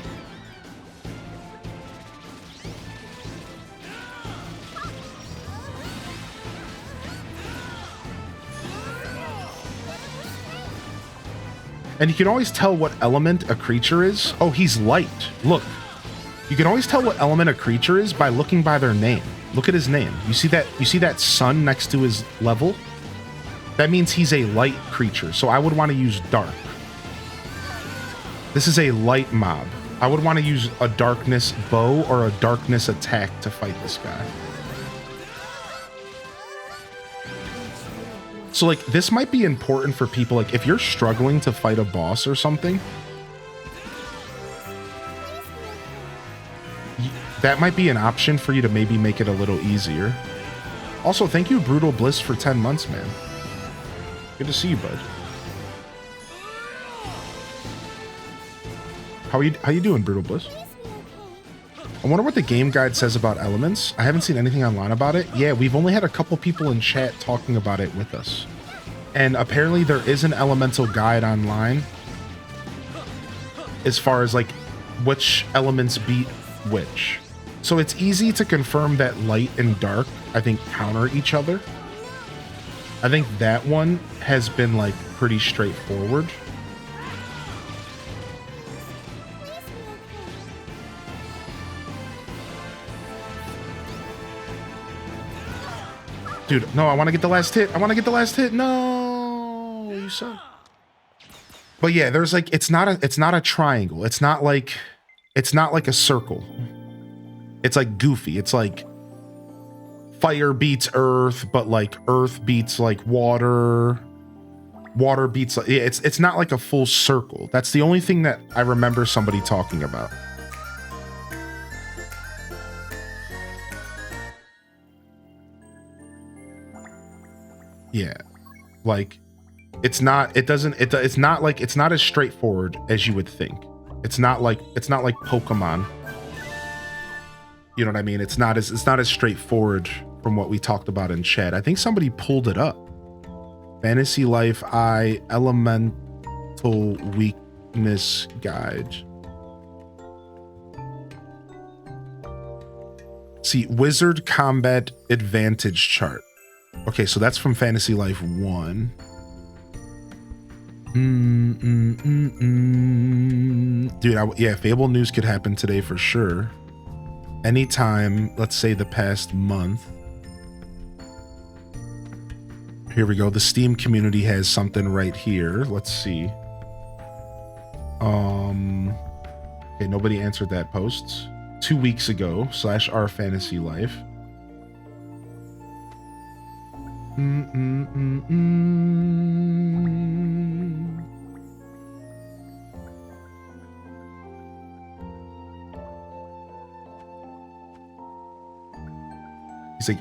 And you can always tell what element a creature is. Oh, he's light. Look, you can always tell what element a creature is by looking by their name. Look at his name. You see that sun next to his level? That means he's a light creature. So I would want to use dark. This is a light mob. I would want to use a darkness bow or a darkness attack to fight this guy. So like this might be important for people, like if you're struggling to fight a boss or something, that might be an option for you to maybe make it a little easier. Also, thank you Brutal Bliss for 10 months, man. Good to see you, bud. How you doing, Brutal Bliss? I wonder what the game guide says about elements. I haven't seen anything online about it. Yeah, we've only had a couple people in chat talking about it with us. And apparently there is an elemental guide online as far as like which elements beat which. So it's easy to confirm that light and dark, I think, counter each other. I think that one has been like pretty straightforward. Dude, no, I want to get the last hit. I want to get the last hit. No, you suck. But yeah, there's like, it's not a triangle. It's not like a circle. It's like goofy. It's like fire beats earth, but like earth beats like water. Water beats like, it's not like a full circle. That's the only thing that I remember somebody talking about. Yeah. Like it's not as straightforward as you would think. It's not like Pokemon. You know what I mean? It's not as straightforward from what we talked about in chat. I think somebody pulled it up. Fantasy Life I Elemental Weakness Guide. See, Wizard Combat Advantage Chart. Okay, so that's from Fantasy Life 1. Dude, yeah, Fable news could happen today for sure. Anytime, let's say the past month. Here we go. The Steam community has something right here. Let's see. Okay, nobody answered that post. 2 weeks ago, /r Fantasy Life. He's like,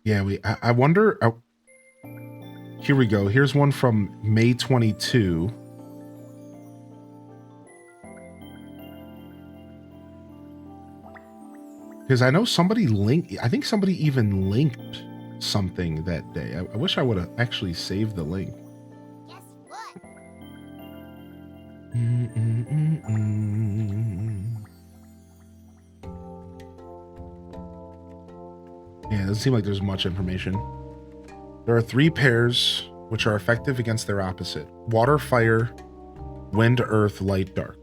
yeah, I wonder. Here we go. Here's one from May 22. Because I know somebody I think somebody even linked something that day. I wish I would have actually saved the link. Guess what? Yeah, it doesn't seem like there's much information. There are 3 pairs which are effective against their opposite. Water, fire, wind, earth, light, dark.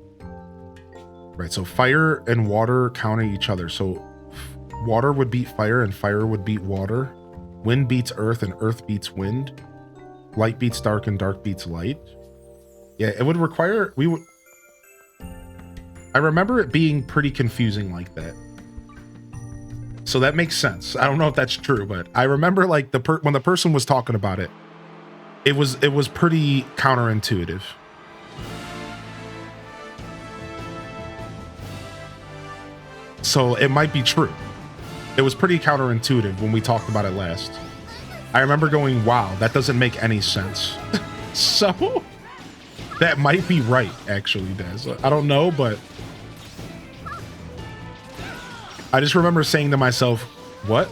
Right, so fire and water counter each other. So water would beat fire and fire would beat water. Wind beats earth and earth beats wind. Light beats dark and dark beats light. Yeah, it would require, I remember it being pretty confusing like that. So that makes sense. I don't know if that's true, but I remember like when the person was talking about it, it was pretty counterintuitive. So it might be true. It was pretty counterintuitive when we talked about it last. I remember going, wow, that doesn't make any sense. So that might be right, actually, Des. I don't know, but I just remember saying to myself, what?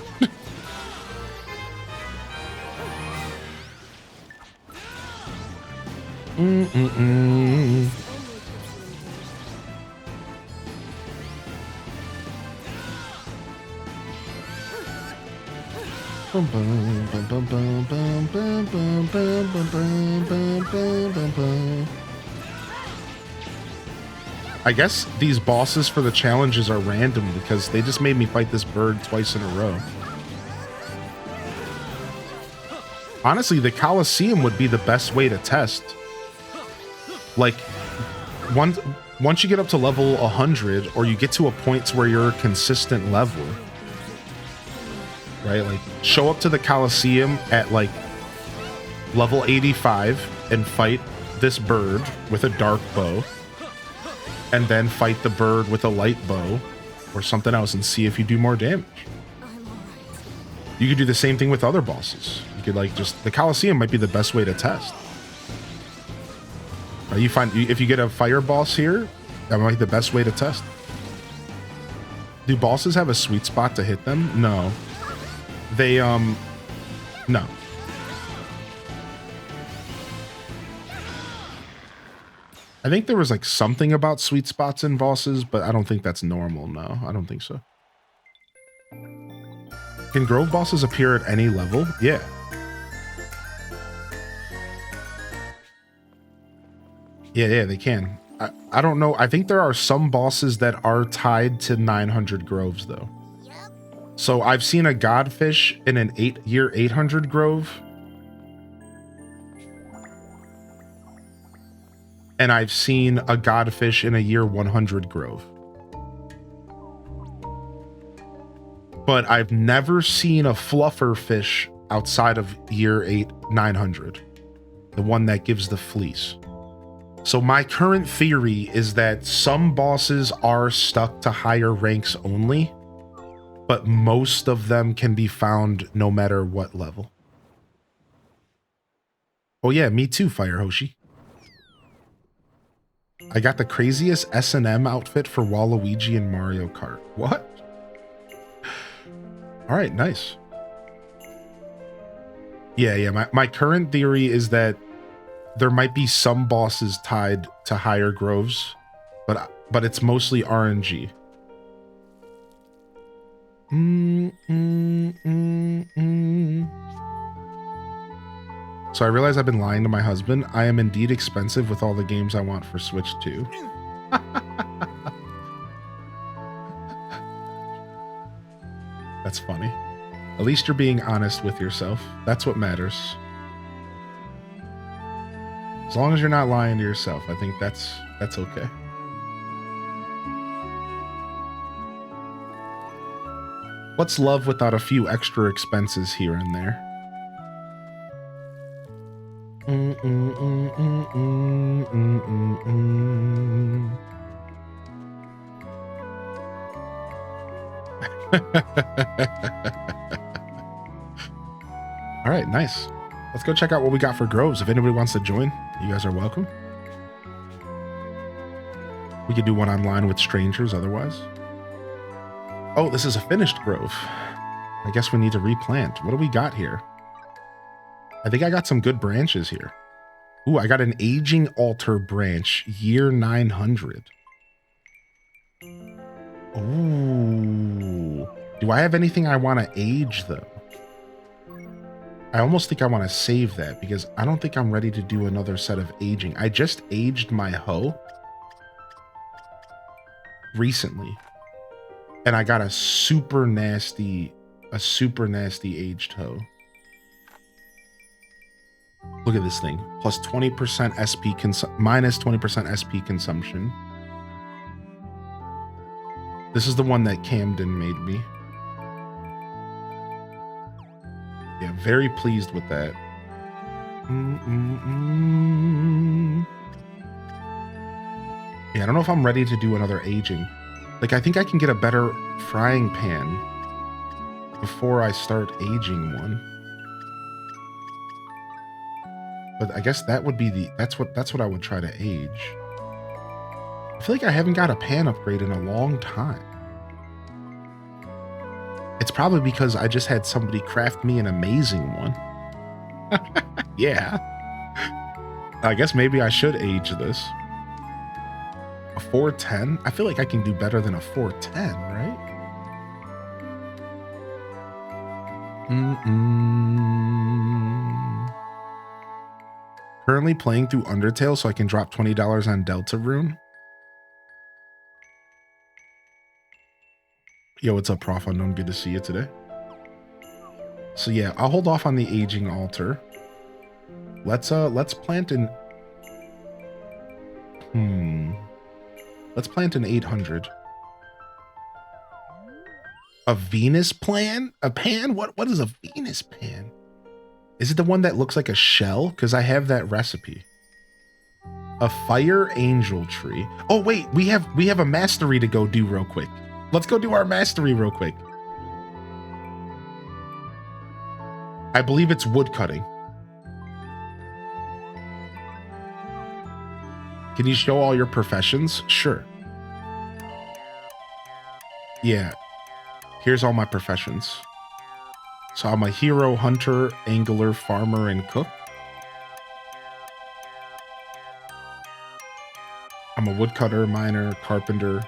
I guess these bosses for the challenges are random because they just made me fight this bird twice in a row. Honestly, the Colosseum would be the best way to test. Like, once you get up to level 100 or you get to a point where you're a consistent level, right? Like, show up to the Colosseum at like level 85 and fight this bird with a dark bow, and then fight the bird with a light bow or something else and see if you do more damage. You could do the same thing with other bosses. You could like the Colosseum might be the best way to test. You find if you get a fire boss here, that might be the best way to test. Do bosses have a sweet spot to hit them? No. They no. I think there was like something about sweet spots in bosses, but I don't think that's normal. No, I don't think so. Can grove bosses appear at any level? Yeah. Yeah, they can. I don't know. I think there are some bosses that are tied to 900 groves though. So I've seen a godfish in an 800 grove. And I've seen a godfish in a year 100 grove. But I've never seen a fluffer fish outside of year 900. The one that gives the fleece. So my current theory is that some bosses are stuck to higher ranks only, but most of them can be found no matter what level. Oh yeah, me too, Fire Hoshi. I got the craziest S&M outfit for Waluigi and Mario Kart. What? All right, nice. Yeah, my current theory is that there might be some bosses tied to higher groves, but it's mostly RNG. So I realize I've been lying to my husband. I am indeed expensive with all the games I want for Switch 2. That's funny. At least you're being honest with yourself. That's what matters. As long as you're not lying to yourself, I think that's okay. What's love without a few extra expenses here and there? All right, nice. Let's go check out what we got for groves. If anybody wants to join, you guys are welcome. We could do one online with strangers otherwise. Oh, this is a finished grove. I guess we need to replant. What do we got here? I think I got some good branches here. Ooh, I got an aging altar branch, year 900. Ooh. Do I have anything I want to age though? I almost think I want to save that because I don't think I'm ready to do another set of aging. I just aged my hoe recently. And I got a super nasty aged hoe. Look at this thing. Plus 20% SP minus 20% SP consumption. This is the one that Camden made me. Yeah, very pleased with that. Yeah, I don't know if I'm ready to do another aging. Like, I think I can get a better frying pan before I start aging one. But I guess that would be that's what I would try to age. I feel like I haven't got a pan upgrade in a long time. It's probably because I just had somebody craft me an amazing one. Yeah. I guess maybe I should age this. A 410? I feel like I can do better than a 410, right? Currently playing through Undertale so I can drop $20 on Deltarune. Yo, what's up, Prof Unknown? Good to see you today. So yeah, I'll hold off on the aging altar. Let's plant an Let's plant an 800. A Venus plan? A pan? What is a Venus pan? Is it the one that looks like a shell? Because I have that recipe. A fire angel tree. Oh wait, we have a mastery to go do real quick. Let's go do our mastery real quick. I believe it's wood cutting. Can you show all your professions? Sure. Yeah. Here's all my professions. So I'm a hero, hunter, angler, farmer, and cook. I'm a woodcutter, miner, carpenter,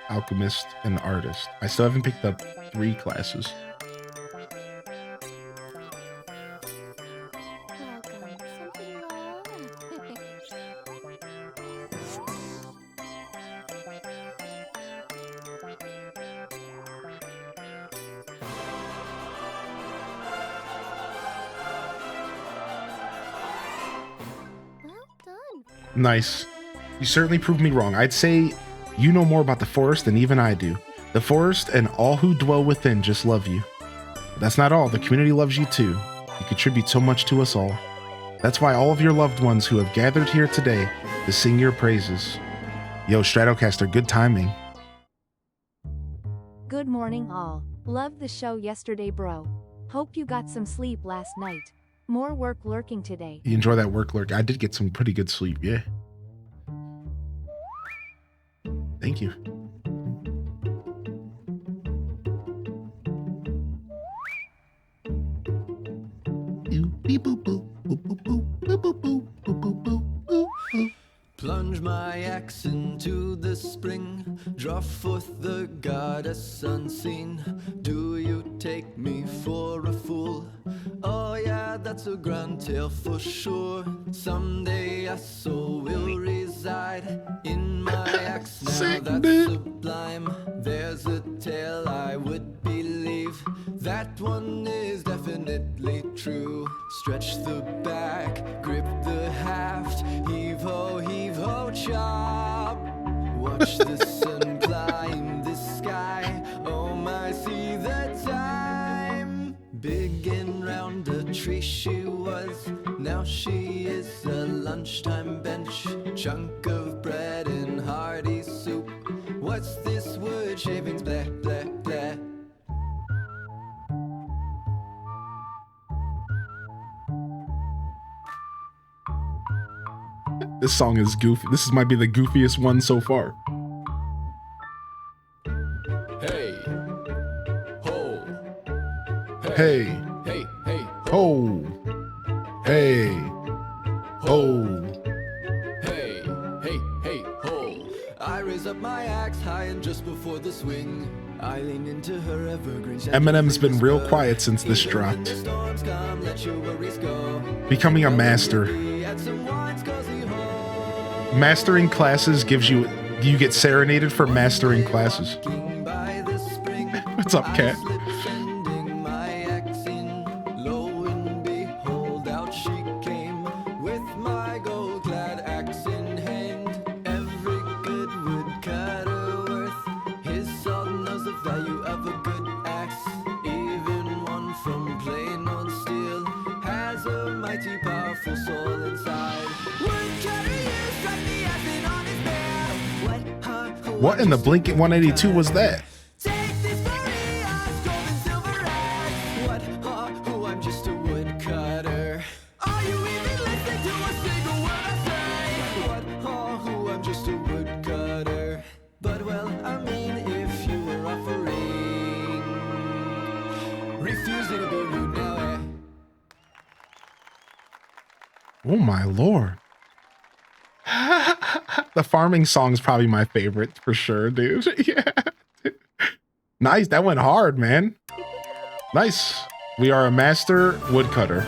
alchemist, and artist. I still haven't picked up 3 classes. Nice. You certainly proved me wrong. I'd say you know more about the forest than even I do. The forest and all who dwell within just love you. But that's not all. The community loves you too. You contribute so much to us all. That's why all of your loved ones who have gathered here today to sing your praises. Yo, Stratocaster, good timing. Good morning all. Loved the show yesterday, bro. Hope you got some sleep last night. More work lurking today. You enjoy that work lurk. I did get some pretty good sleep, yeah. Thank you. Plunge my axe into the spring, draw forth the goddess unseen. Do you take me for a fool? Oh yeah, that's a grand tale for sure. Someday I so will reside in my axe now that's sublime. There's a tale I would believe, that one is definitely true. Stretch the back, grip the haft, heave ho, chop. Watch the sun climb the sky, oh my, see the time. Big and round a tree she was, now she is a lunchtime bench. Chunk of bread and hearty soup. What's this wood shavings, blah, blah, blah. This song is goofy. This might be the goofiest one so far. Hey, ho, Hey, hey, hey, ho, hey, ho. hey, hey, hey, ho. I raise up my axe high and just before the swing, I lean into her evergreen. Eminem's been real quiet since this dropped. Becoming a master. Mastering classes gives you get serenaded for mastering classes. What's up, cat? What in the Blink 182 was that? Oh my lord. The farming song's probably my favorite for sure, dude. Yeah. Nice. That went hard, man. Nice. We are a master woodcutter.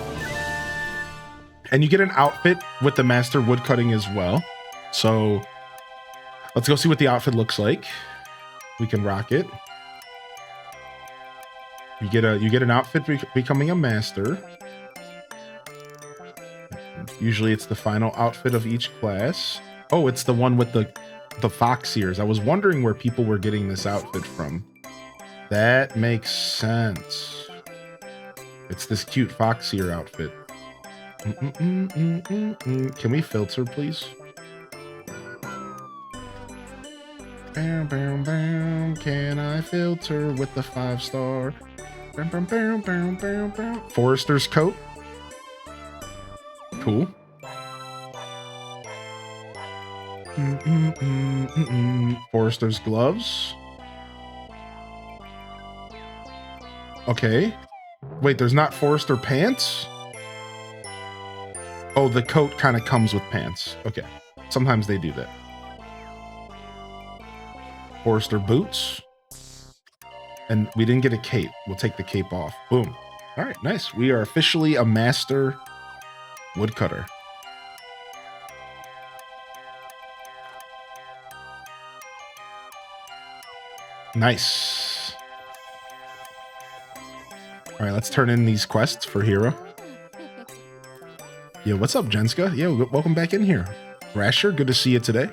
And you get an outfit with the master woodcutting as well. So let's go see what the outfit looks like. We can rock it. You get an outfit becoming a master. Usually it's the final outfit of each class. Oh, it's the one with the fox ears. I was wondering where people were getting this outfit from. That makes sense. It's this cute fox ear outfit. Can we filter, please? Bam, bam, bam. Can I filter with the 5-star? Bam, bam, bam, bam, bam, bam. Forester's coat. Cool. Forester's gloves. Okay. Wait, there's not Forester pants? Oh, the coat kind of comes with pants. Okay. Sometimes they do that. Forester boots. And we didn't get a cape. We'll take the cape off. Boom. All right, nice. We are officially a master woodcutter. Nice. All right, let's turn in these quests for Hero. Yo, what's up, Jenska? Yo, welcome back in here. Rasher, good to see you today.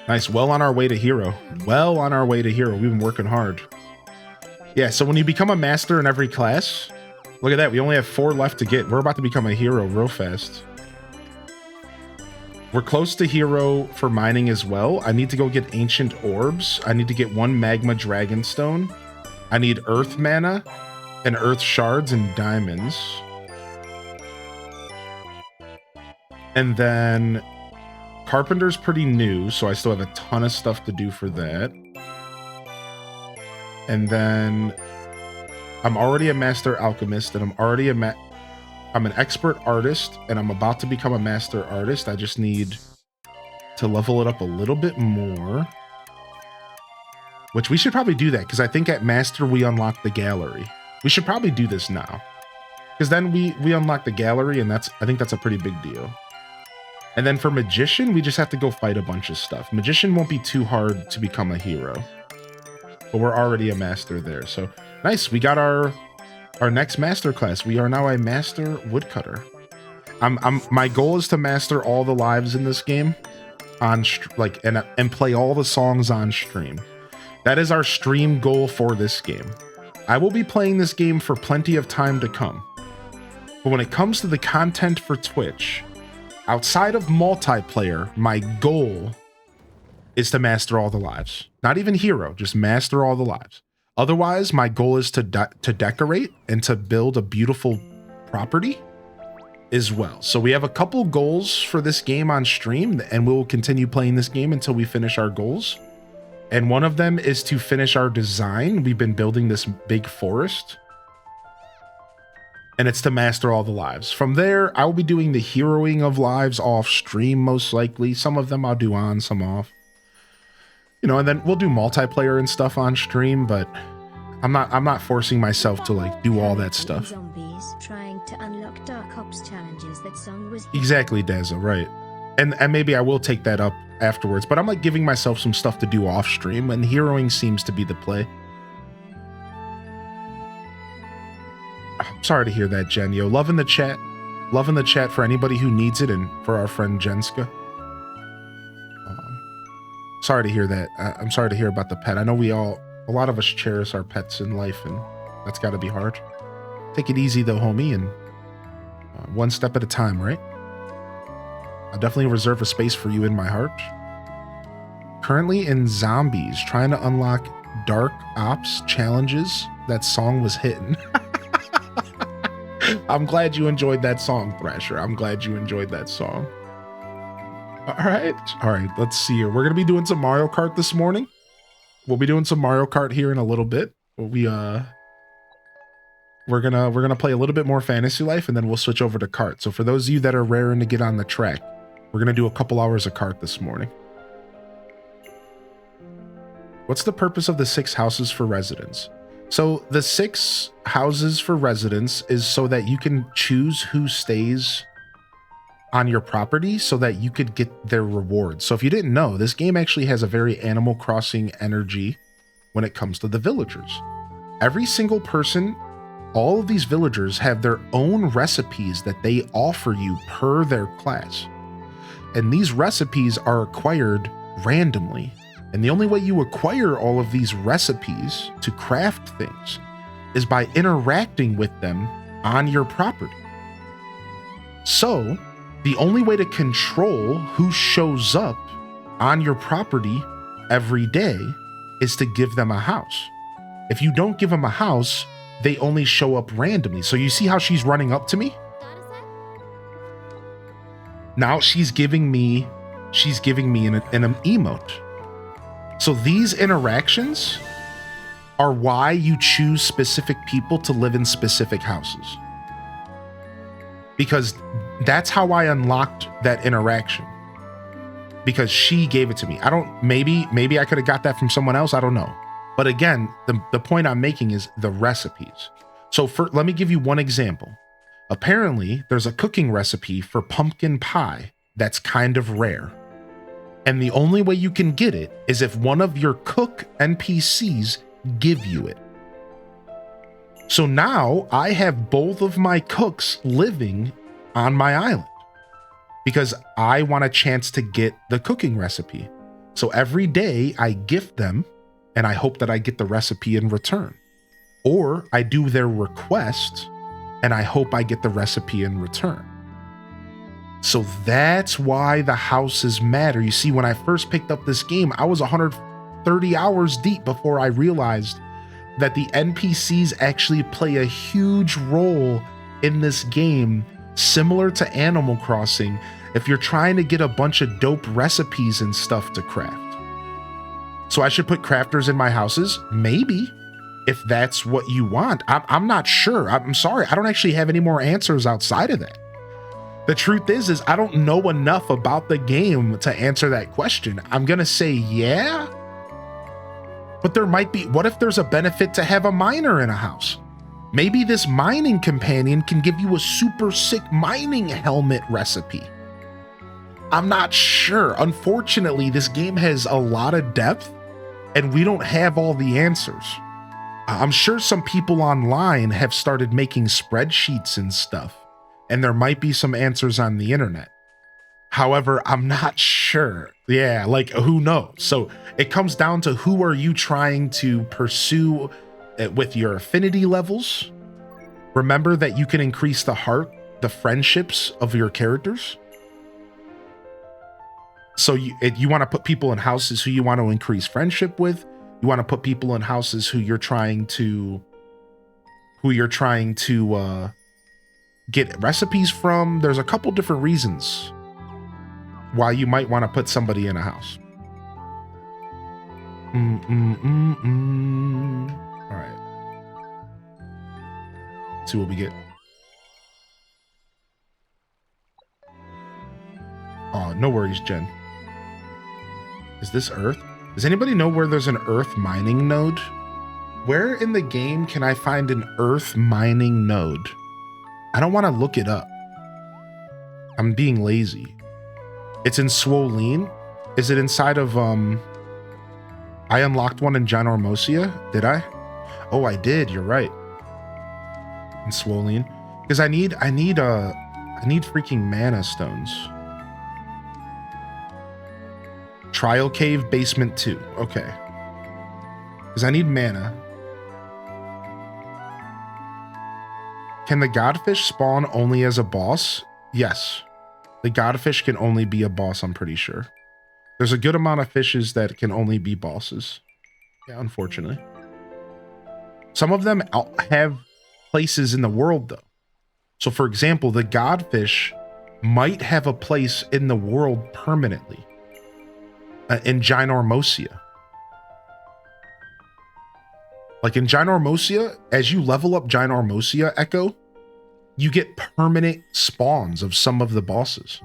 Nice. Well on our way to hero. Well on our way to hero. We've been working hard. Yeah, so when you become a master in every class, look at that. We only have 4 left to get. We're about to become a hero real fast. We're close to hero for mining as well. I need to go get ancient orbs. I need to get 1 magma dragonstone. I need earth mana and earth shards and diamonds. And then carpenter's pretty new, so I still have a ton of stuff to do for that. And then I'm already a master alchemist, and I'm already I'm an expert artist, and I'm about to become a master artist. I just need to level it up a little bit more, which we should probably do that, because I think at master we unlock the gallery. We should probably do this now, because then we unlock the gallery, and I think that's a pretty big deal. And then for magician, we just have to go fight a bunch of stuff. Magician won't be too hard to become a hero, but we're already a master there. So nice. We got our next master class. We are now a master woodcutter. My goal is to master all the lives in this game on and play all the songs on stream. That is our stream goal for this game. I will be playing this game for plenty of time to come. But when it comes to the content for Twitch, outside of multiplayer, my goal is to master all the lives. Not even hero, just master all the lives. Otherwise, my goal is to decorate and to build a beautiful property as well. So we have a couple goals for this game on stream, and we'll continue playing this game until we finish our goals. And one of them is to finish our design. We've been building this big forest, and it's to master all the lives. From there, I will be doing the heroing of lives off stream, most likely. Some of them I'll do on, some off. You know, and then we'll do multiplayer and stuff on stream, but I'm not forcing myself to like do all that stuff. Zombies trying to unlock Dark Ops challenges. That song was Exactly, Dazzle, right. And maybe I will take that up afterwards, but I'm like giving myself some stuff to do off stream, and heroing seems to be the play. I'm sorry to hear that, Jen. Yo, loving the chat. Loving the chat for anybody who needs it, and for our friend Jenska. Sorry to hear that. I'm sorry to hear about the pet. I know a lot of us cherish our pets in life, and that's got to be hard. Take it easy though, homie, and one step at a time, right? I'll definitely reserve a space for you in my heart. Currently in zombies, trying to unlock Dark Ops challenges. That song was hitting. I'm glad you enjoyed that song, Thrasher. I'm glad you enjoyed that song. All right, let's see here. We're gonna be doing some Mario Kart this morning. We'll be doing some Mario Kart here in a little bit. We're gonna play a little bit more Fantasy Life, and then we'll switch over to kart. So for those of you that are raring to get on the track, we're gonna do a couple hours of kart this morning. What's the purpose of the 6 houses for residents? So the 6 houses for residents is so that you can choose who stays on your property so that you could get their rewards. So if you didn't know, this game actually has a very Animal Crossing energy when it comes to the villagers. Every single person, all of these villagers have their own recipes that they offer you per their class. And these recipes are acquired randomly. And the only way you acquire all of these recipes to craft things is by interacting with them on your property. So the only way to control who shows up on your property every day is to give them a house. If you don't give them a house, they only show up randomly. So you see how she's running up to me? Now she's giving me an emote. So these interactions are why you choose specific people to live in specific houses. Because that's how I unlocked that interaction. Because she gave it to me. Maybe I could have got that from someone else. I don't know. But again, the point I'm making is the recipes. So let me give you one example. Apparently, there's a cooking recipe for pumpkin pie that's kind of rare. And the only way you can get it is if one of your cook NPCs give you it. So now I have both of my cooks living on my island because I want a chance to get the cooking recipe. So every day I gift them and I hope that I get the recipe in return. Or I do their request and I hope I get the recipe in return. So that's why the houses matter. You see, when I first picked up this game, I was 130 hours deep before I realized that the NPCs actually play a huge role in this game, similar to Animal Crossing, if you're trying to get a bunch of dope recipes and stuff to craft. So I should put crafters in my houses? Maybe, if that's what you want. I'm not sure. I'm sorry. I don't actually have any more answers outside of that. The truth is I don't know enough about the game to answer that question. I'm going to say yeah, but there might be, what if there's a benefit to have a miner in a house? Maybe this mining companion can give you a super sick mining helmet recipe. I'm not sure. Unfortunately, this game has a lot of depth and we don't have all the answers. I'm sure some people online have started making spreadsheets and stuff, and there might be some answers on the internet. However, I'm not sure. Yeah, like who knows? So it comes down to who are you trying to pursue with your affinity levels. Remember that you can increase the friendships of your characters. So you want to put people in houses who you want to increase friendship with. You want to put people in houses who you're trying to get recipes from. There's a couple different reasons why you might want to put somebody in a house. All right. Let's see what we get. Oh, no worries, Jen. Is this Earth? Does anybody know where there's an Earth mining node? Where in the game can I find an Earth mining node? I don't want to look it up. I'm being lazy. It's in Swoleen. Is it inside of I unlocked one in Ginormosia? Did I? Oh, I did. You're right. In Swoleen. Because I need freaking mana stones. Trial Cave Basement 2. Okay. Because I need mana. Can the Godfish spawn only as a boss? Yes. The Godfish can only be a boss, I'm pretty sure. There's a good amount of fishes that can only be bosses. Yeah, unfortunately. Some of them have places in the world, though. So, for example, the Godfish might have a place in the world permanently. In Ginormosia. Like in Ginormosia, as you level up Ginormosia, Echo, you get permanent spawns of some of the bosses.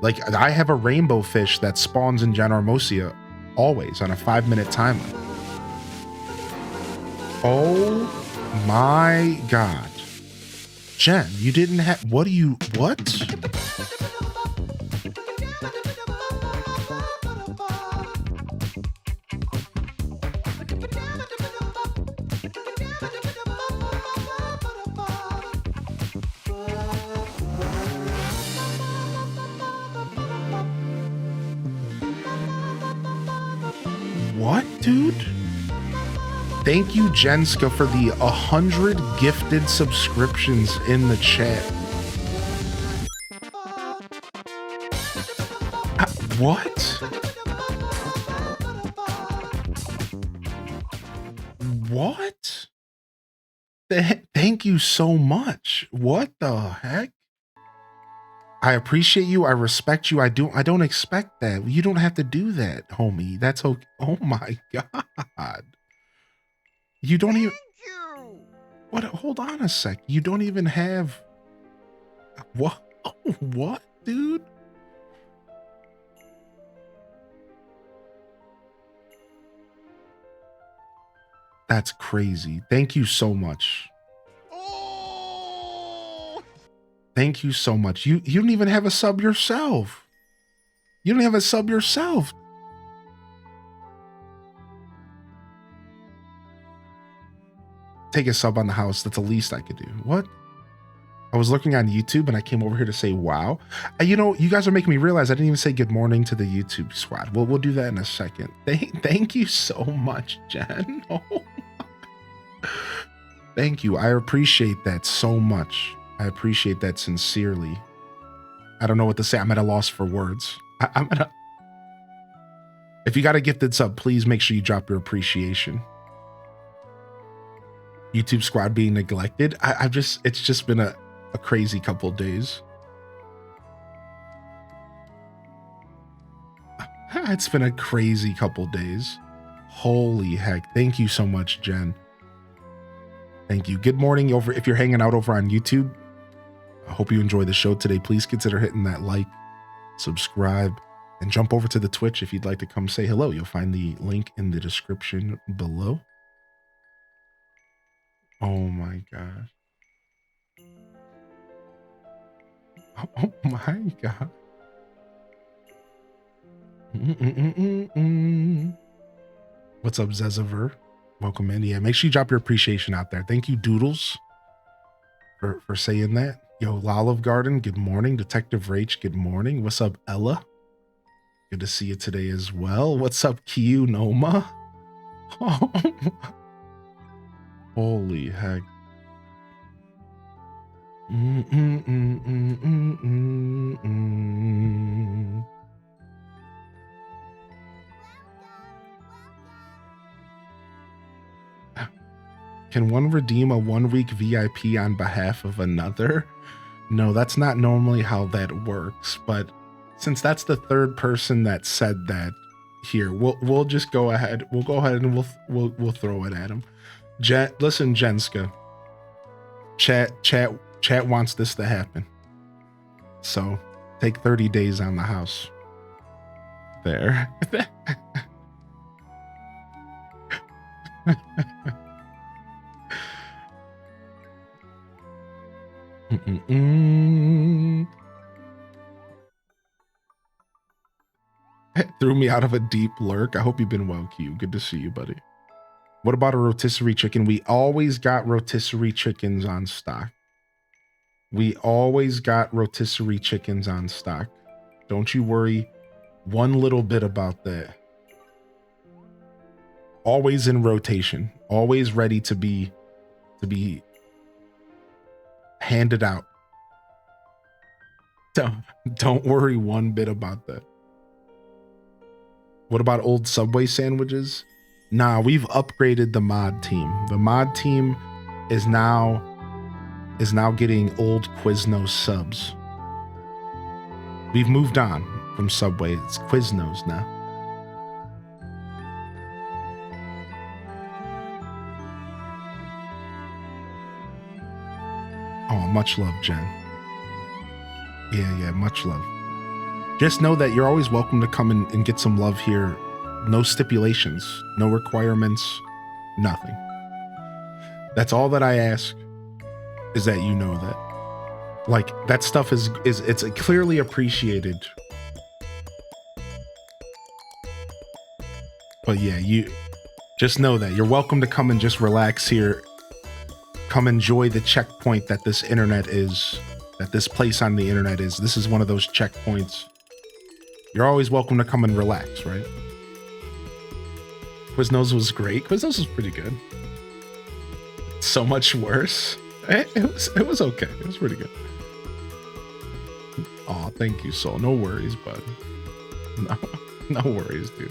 Like I have a rainbow fish that spawns in Ginormosia always on a 5-minute timer. Oh my God. Jen, you didn't have, what? What, dude? Thank you, Jenska, for the 100 gifted subscriptions in the chat. What? What? Thank you so much. What the heck? I appreciate you. I respect you. I don't expect that. You don't have to do that, homie. That's okay. Oh my God. You don't even. What? Hold on a sec. You don't even have. What? What, dude? That's crazy. Thank you so much. Thank you so much. You don't even have a sub yourself. You don't have a sub yourself. Take a sub on the house. That's the least I could do. What? I was looking on YouTube and I came over here to say wow. You know, you guys are making me realize I didn't even say good morning to the YouTube squad. We'll do that in a second. Thank you so much, Jen. Oh, thank you. I appreciate that so much. I appreciate that sincerely. I don't know what to say. I'm at a loss for words. If you got a gifted sub, please make sure you drop your appreciation. YouTube squad being neglected. It's just been a crazy couple days. It's been a crazy couple days. Holy heck. Thank you so much, Jen. Thank you. Good morning if you're hanging out over on YouTube. I hope you enjoy the show today. Please consider hitting that like, subscribe, and jump over to the Twitch if you'd like to come say hello. You'll find the link in the description below. Oh my gosh. Oh my God. What's up, Zezaver? Welcome in. Yeah, make sure you drop your appreciation out there. Thank you, Doodles, for saying that. Yo, Olive Garden, good morning. Detective Rach, good morning. What's up, Ella? Good to see you today as well. What's up, Kiyu Noma? Oh, holy heck. Can one redeem a 1-week VIP on behalf of another? No, that's not normally how that works, but since that's the third person that said that here, we'll just go ahead. We'll go ahead and we'll throw it at him. Listen, Jenska. Chat wants this to happen. So take 30 days on the house. There. Threw me out of a deep lurk. I hope you've been well, Q. Good to see you, buddy. What about a rotisserie chicken? We always got rotisserie chickens on stock. We always got rotisserie chickens on stock. Don't you worry one little bit about that. Always in rotation. Always ready to be handed out. Don't worry one bit about that. What about old Subway sandwiches? Nah, we've upgraded the mod team. The mod team is now getting old Quiznos subs. We've moved on from Subway. It's Quiznos now. Oh, much love, Jen. Yeah, much love. Just know that you're always welcome to come in and get some love here. No stipulations, no requirements, nothing. That's all that I ask, is that you know that. Like, that stuff is it's clearly appreciated. But yeah, you just know that you're welcome to come and just relax here. Come enjoy the checkpoint that this internet is, that this place on the internet is. This is one of those checkpoints. You're always welcome to come and relax, right? Quiznos was great. Quiznos was pretty good. So much worse. It was okay. It was pretty good. Aw, thank you, Soul. No worries, bud. No worries, dude.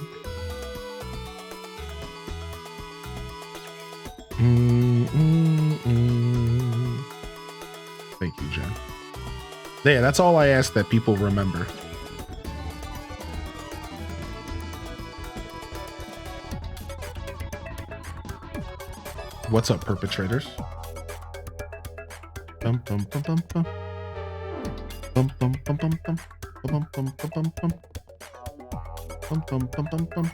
Thank you, Jen. Yeah, that's all I ask that people remember. What's up, perpetrators? Bum bum bum bum bum. Bum bum bum bum bum. Bum bum bum bum bum. Bum bum bum bum bum.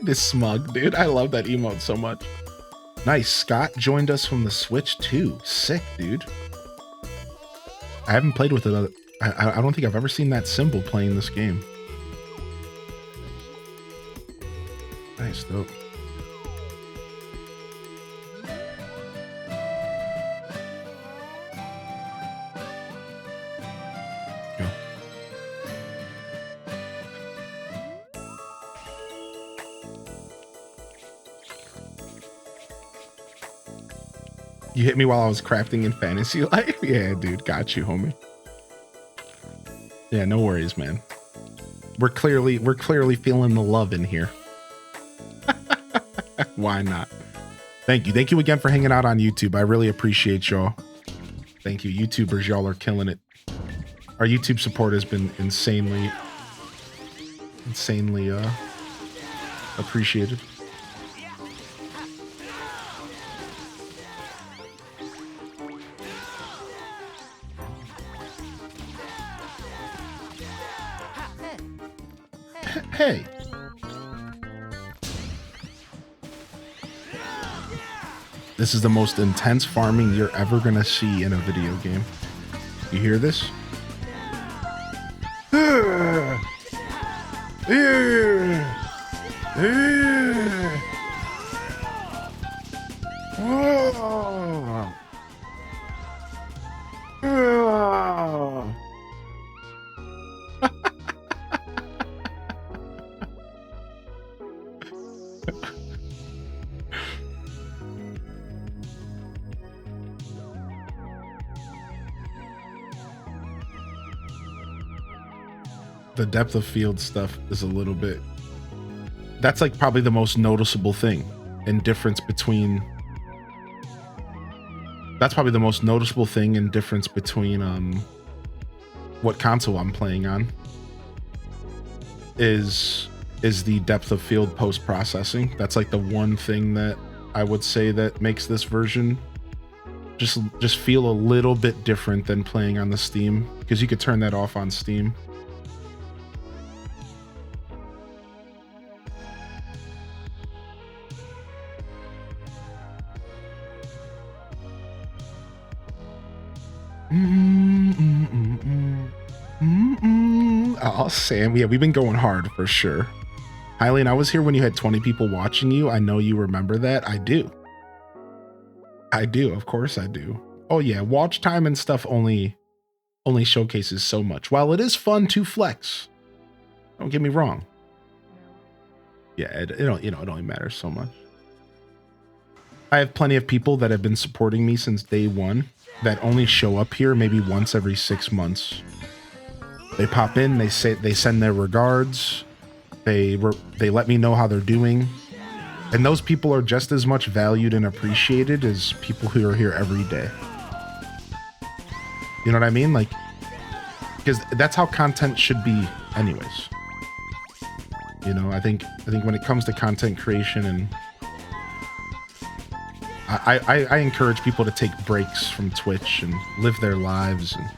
This smug, dude. I love that emote so much. Nice. Scott joined us from the Switch too. Sick, dude. I haven't played with it. I don't think I've ever seen that symbol playing this game. Nice, dope. Go. You hit me while I was crafting in Fantasy Life? Yeah, dude. Got you, homie. Yeah, no worries, man. We're clearly feeling the love in here. Why not? Thank you. Thank you again for hanging out on YouTube. I really appreciate y'all. Thank you. YouTubers, y'all are killing it. Our YouTube support has been insanely appreciated. Hey. This is the most intense farming you're ever gonna see in a video game. You hear this? The depth of field stuff is a little bit, that's like probably the most noticeable thing and difference between, that's probably the most noticeable thing and difference between what console I'm playing on is the depth of field post processing. That's like the one thing that I would say that makes this version just feel a little bit different than playing on the Steam, because you could turn that off on Steam. Oh, Sam, yeah, we've been going hard for sure. Eileen, I was here when you had 20 people watching you. I know you remember that. I do. Of course I do. Oh yeah, watch time and stuff only showcases so much. While it is fun to flex, don't get me wrong. Yeah, it only matters so much. I have plenty of people that have been supporting me since day one that only show up here maybe once every 6 months. They pop in, they send their regards, they let me know how they're doing, and those people are just as much valued and appreciated as people who are here every day. You know what I mean? Like, because that's how content should be anyways. You know, I think when it comes to content creation, and I encourage people to take breaks from Twitch and live their lives. And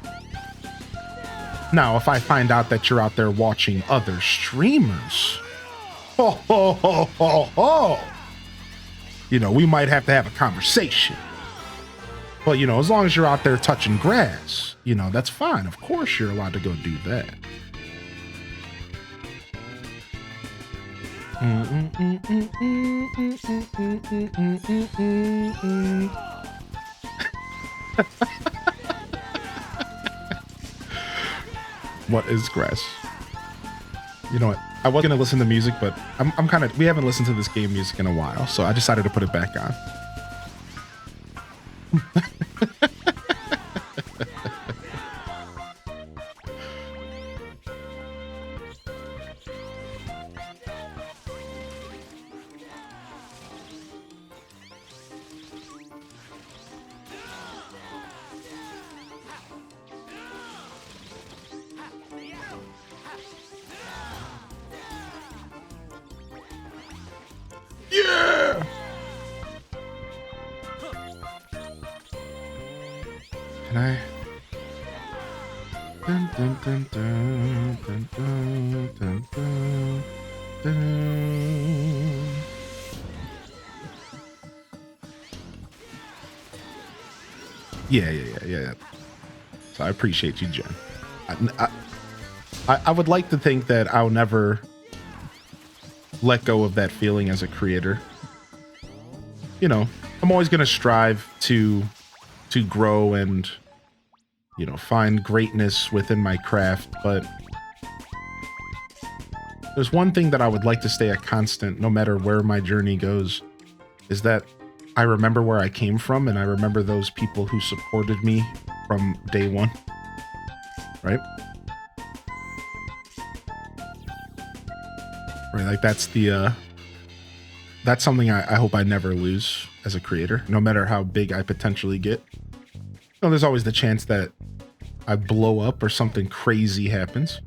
now, if I find out that you're out there watching other streamers, you know, we might have to have a conversation. But, you know, as long as you're out there touching grass, you know, that's fine. Of course you're allowed to go do that. What is grass? You know what? I was gonna listen to music, but I'm kind of, we haven't listened to this game music in a while, so I decided to put it back on. Yeah! Can I? Dun, dun, dun, dun, dun, dun, dun, dun. Yeah. So I appreciate you, Jen. I would like to think that I'll never let go of that feeling as a creator. You know, I'm always going to strive to grow and, you know, find greatness within my craft. But there's one thing that I would like to stay a constant no matter where my journey goes, is that I remember where I came from, and I remember those people who supported me from day one, right? Right, like that's something I hope I never lose as a creator, no matter how big I potentially get. You know, there's always the chance that I blow up or something crazy happens.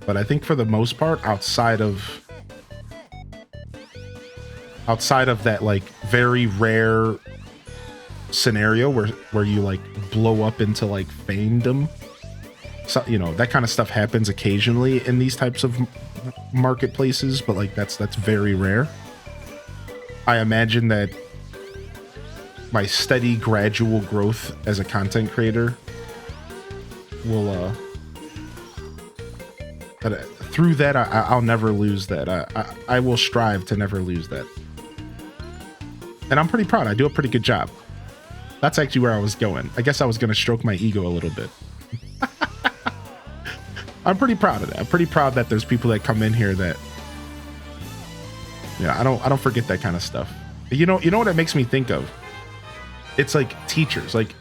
But I think for the most part, outside of that like very rare scenario where you like blow up into like famedom, so, you know, that kind of stuff happens occasionally in these types of marketplaces, but like that's very rare. I imagine that my steady gradual growth as a content creator will through that I'll never lose that. I will strive to never lose that. And I'm pretty proud. I do a pretty good job. That's actually where I was going. I guess I was going to stroke my ego a little bit. I'm pretty proud of that. I'm pretty proud that there's people that come in here that, yeah, I don't forget that kind of stuff. You know what it makes me think of? It's like teachers. Like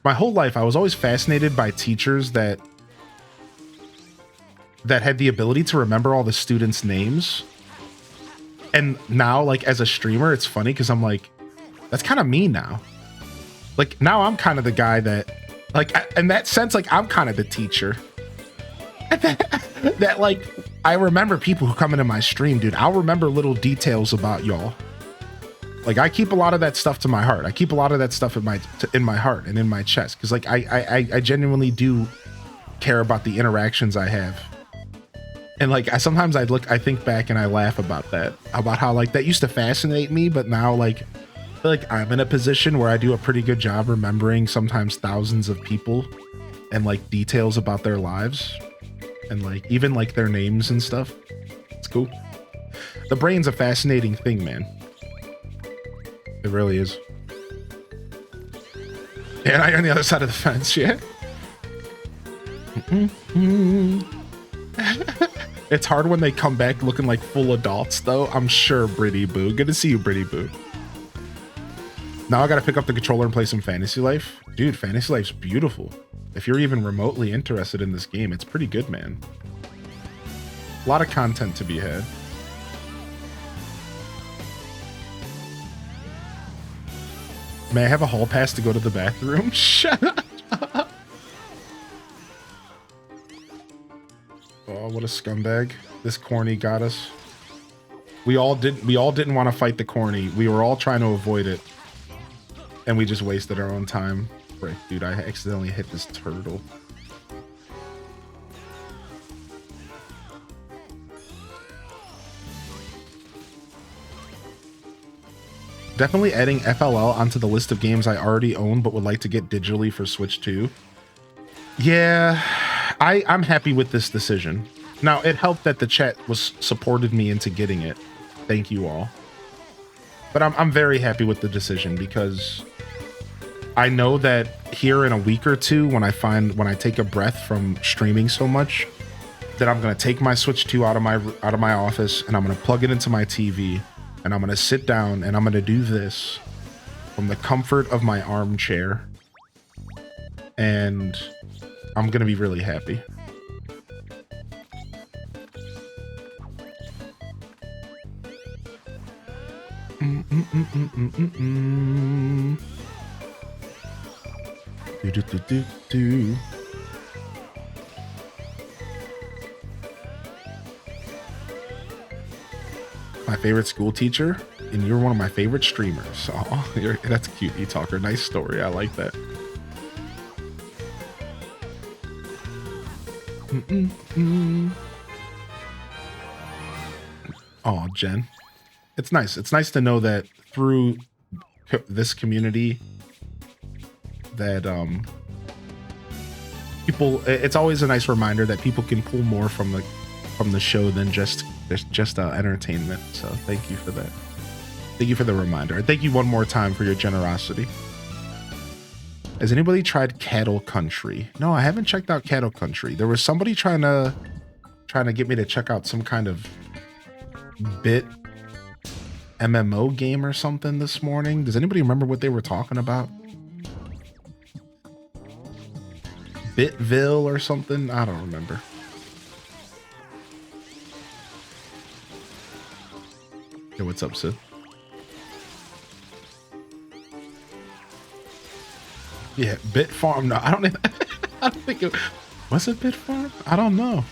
my whole life, I was always fascinated by teachers that had the ability to remember all the students' names. And now, like as a streamer, it's funny because I'm like, that's kind of me now. Like now I'm kind of the guy that, like, in that sense, like I'm kind of the teacher. that like I remember people who come into my stream, dude. I'll remember little details about y'all. Like I keep a lot of that stuff to my heart. I keep a lot of that stuff in my heart and in my chest, because like I genuinely do care about the interactions I have. And like sometimes I think back and I laugh about that, about how like that used to fascinate me, but now like I feel like I'm in a position where I do a pretty good job remembering sometimes thousands of people and like details about their lives and like even like their names and stuff. It's cool. The brain's a fascinating thing, man. It really is. Yeah, and I on the other side of the fence, yeah. It's hard when they come back looking like full adults, though. I'm sure, Britty Boo. Good to see you, Britty Boo. Now I gotta pick up the controller and play some Fantasy Life. Dude, Fantasy Life's beautiful. If you're even remotely interested in this game, it's pretty good, man. A lot of content to be had. May I have a hall pass to go to the bathroom? Shut up. Oh, what a scumbag. This corny got us. We all didn't want to fight the corny. We were all trying to avoid it. And we just wasted our own time. Frick, dude, I accidentally hit this turtle. Definitely adding FLL onto the list of games I already own but would like to get digitally for Switch 2. Yeah, I'm happy with this decision. Now, it helped that the chat supported me into getting it. Thank you all. But I'm very happy with the decision, because I know that here in a week or two, when I take a breath from streaming so much, that I'm gonna take my Switch 2 out of my office and I'm gonna plug it into my TV and I'm gonna sit down and I'm gonna do this from the comfort of my armchair, and I'm gonna be really happy. Do. My favorite school teacher, and you're one of my favorite streamers. Oh, that's cute, E-Talker. Nice story. I like that. Oh, Jen. It's nice. It's nice to know that through this community that people, it's always a nice reminder that people can pull more from the show than just entertainment. So thank you for that. Thank you for the reminder. I thank you one more time for your generosity. Has anybody tried Cattle Country? No, I haven't checked out Cattle Country. There was somebody trying to get me to check out some kind of bit MMO game or something this morning. Does anybody remember what they were talking about? Bitville or something? I don't remember. Hey, what's up, Sid? Yeah, Bit Farm. No, I don't think it was it Bit Farm? I don't know.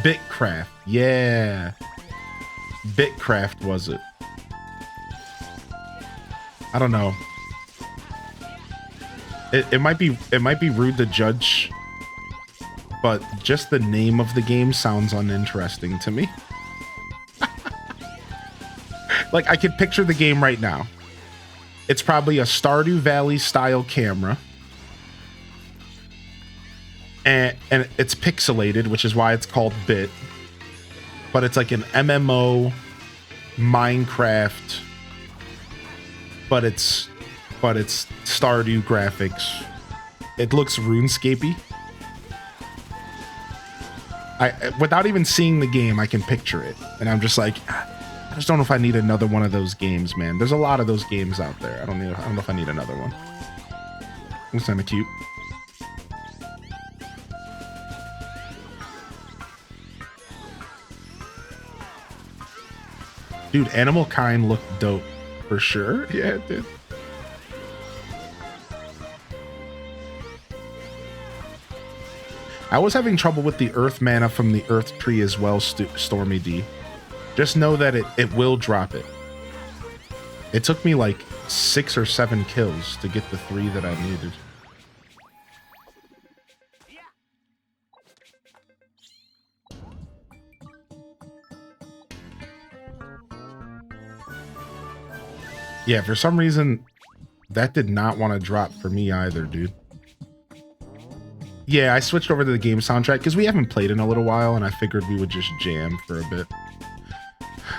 Bitcraft. Yeah. Bitcraft was it? I don't know. It might be rude to judge, but just the name of the game sounds uninteresting to me. Like, I could picture the game right now. It's probably a Stardew Valley style camera. And it's pixelated, which is why it's called Bit. But it's like an MMO Minecraft, but it's Stardew graphics. It looks RuneScapey. Without even seeing the game, I can picture it, and I'm just like, I just don't know if I need another one of those games, man. There's a lot of those games out there. I don't know if I need another one. It's kind of cute. Dude, Animal Kind looked dope for sure. Yeah, it did. I was having trouble with the Earth mana from the Earth Tree as well, Stormy D. Just know that it will drop it. It took me like 6 or 7 kills to get the 3 that I needed. Yeah, for some reason, that did not want to drop for me either, dude. Yeah, I switched over to the game soundtrack because we haven't played in a little while, and I figured we would just jam for a bit.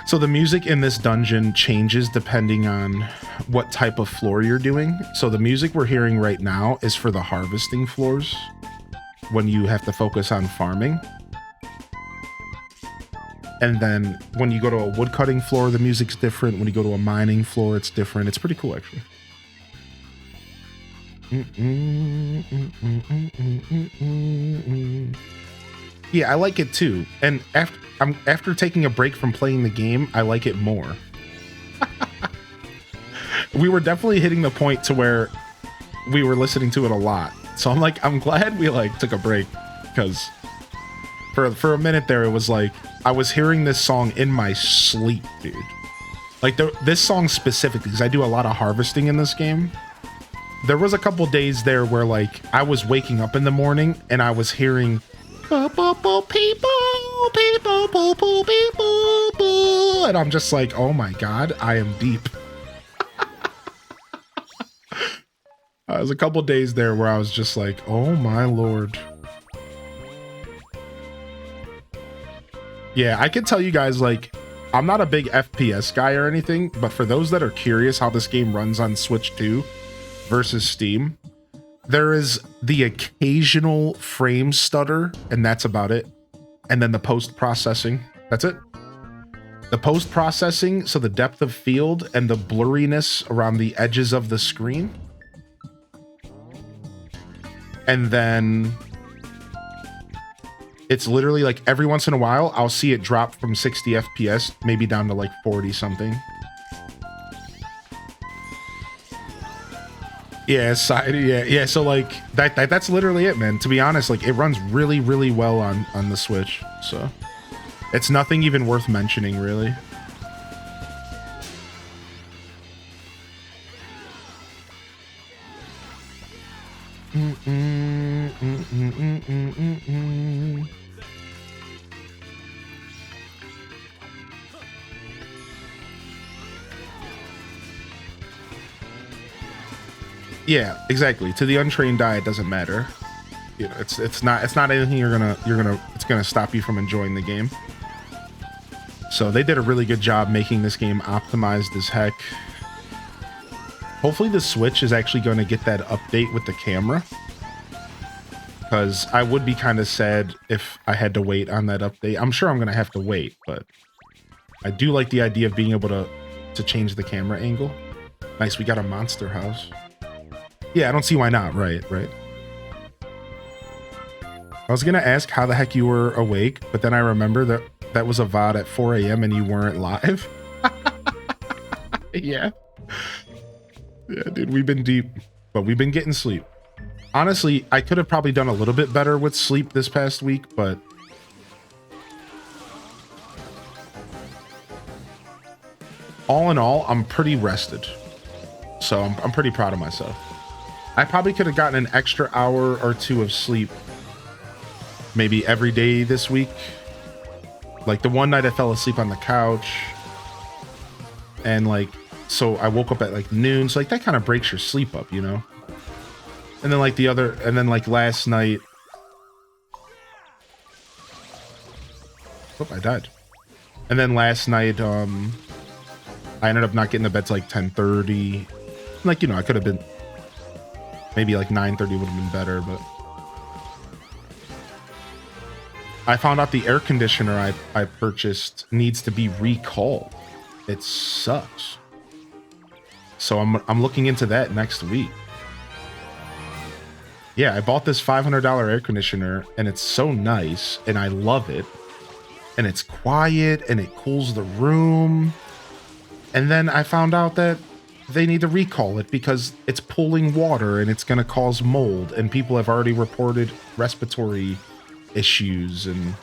So the music in this dungeon changes depending on what type of floor you're doing. So the music we're hearing right now is for the harvesting floors, when you have to focus on farming. And then when you go to a woodcutting floor, the music's different. When you go to a mining floor, it's different. It's pretty cool, actually. Yeah, I like it too. And after taking a break from playing the game, I like it more. We were definitely hitting the point to where we were listening to it a lot. So I'm glad we took a break, because for a minute there, it was like I was hearing this song in my sleep, dude. Like this song specifically, because I do a lot of harvesting in this game. There was a couple days there where I was waking up in the morning and I was hearing people, and I'm just like, oh my god, I am deep. There was a couple days there where I was just like, oh my lord. Yeah, I can tell you guys, I'm not a big FPS guy or anything, but for those that are curious how this game runs on Switch 2 versus Steam, there is the occasional frame stutter, and that's about it. And then the post-processing, that's it. The post-processing, so the depth of field and the blurriness around the edges of the screen. And then it's literally every once in a while, I'll see it drop from 60 FPS, maybe down to 40 something. Yeah, yeah. So that's literally it, man. To be honest, it runs really, really well on the Switch. So it's nothing even worth mentioning, really. Yeah, exactly. To the untrained eye, it doesn't matter. You know, it's not anything it's gonna stop you from enjoying the game. So they did a really good job making this game optimized as heck. Hopefully the Switch is actually going to get that update with the camera, because I would be kind of sad if I had to wait on that update. I'm sure I'm going to have to wait, but I do like the idea of being able to change the camera angle. Nice, we got a monster house. Yeah, I don't see why not. Right. I was going to ask how the heck you were awake, but then I remember that was a VOD at 4 a.m. and you weren't live. Yeah, dude, we've been deep, but we've been getting sleep. Honestly, I could have probably done a little bit better with sleep this past week, but all in all, I'm pretty rested. So I'm pretty proud of myself. I probably could have gotten an extra hour or two of sleep maybe every day this week. Like the one night I fell asleep on the couch, and like, so I woke up at like noon. So like that kind of breaks your sleep up, you know? And then like like last night, oh, I died. And then last night, I ended up not getting to bed till like 10:30. Like, you know, I could have been maybe like 9:30 would have been better, but I found out the air conditioner I purchased needs to be recalled. It sucks. So I'm looking into that next week. Yeah, I bought this $500 air conditioner and it's so nice and I love it. And it's quiet and it cools the room. And then I found out that they need to recall it because it's pulling water and it's going to cause mold, and people have already reported respiratory issues. And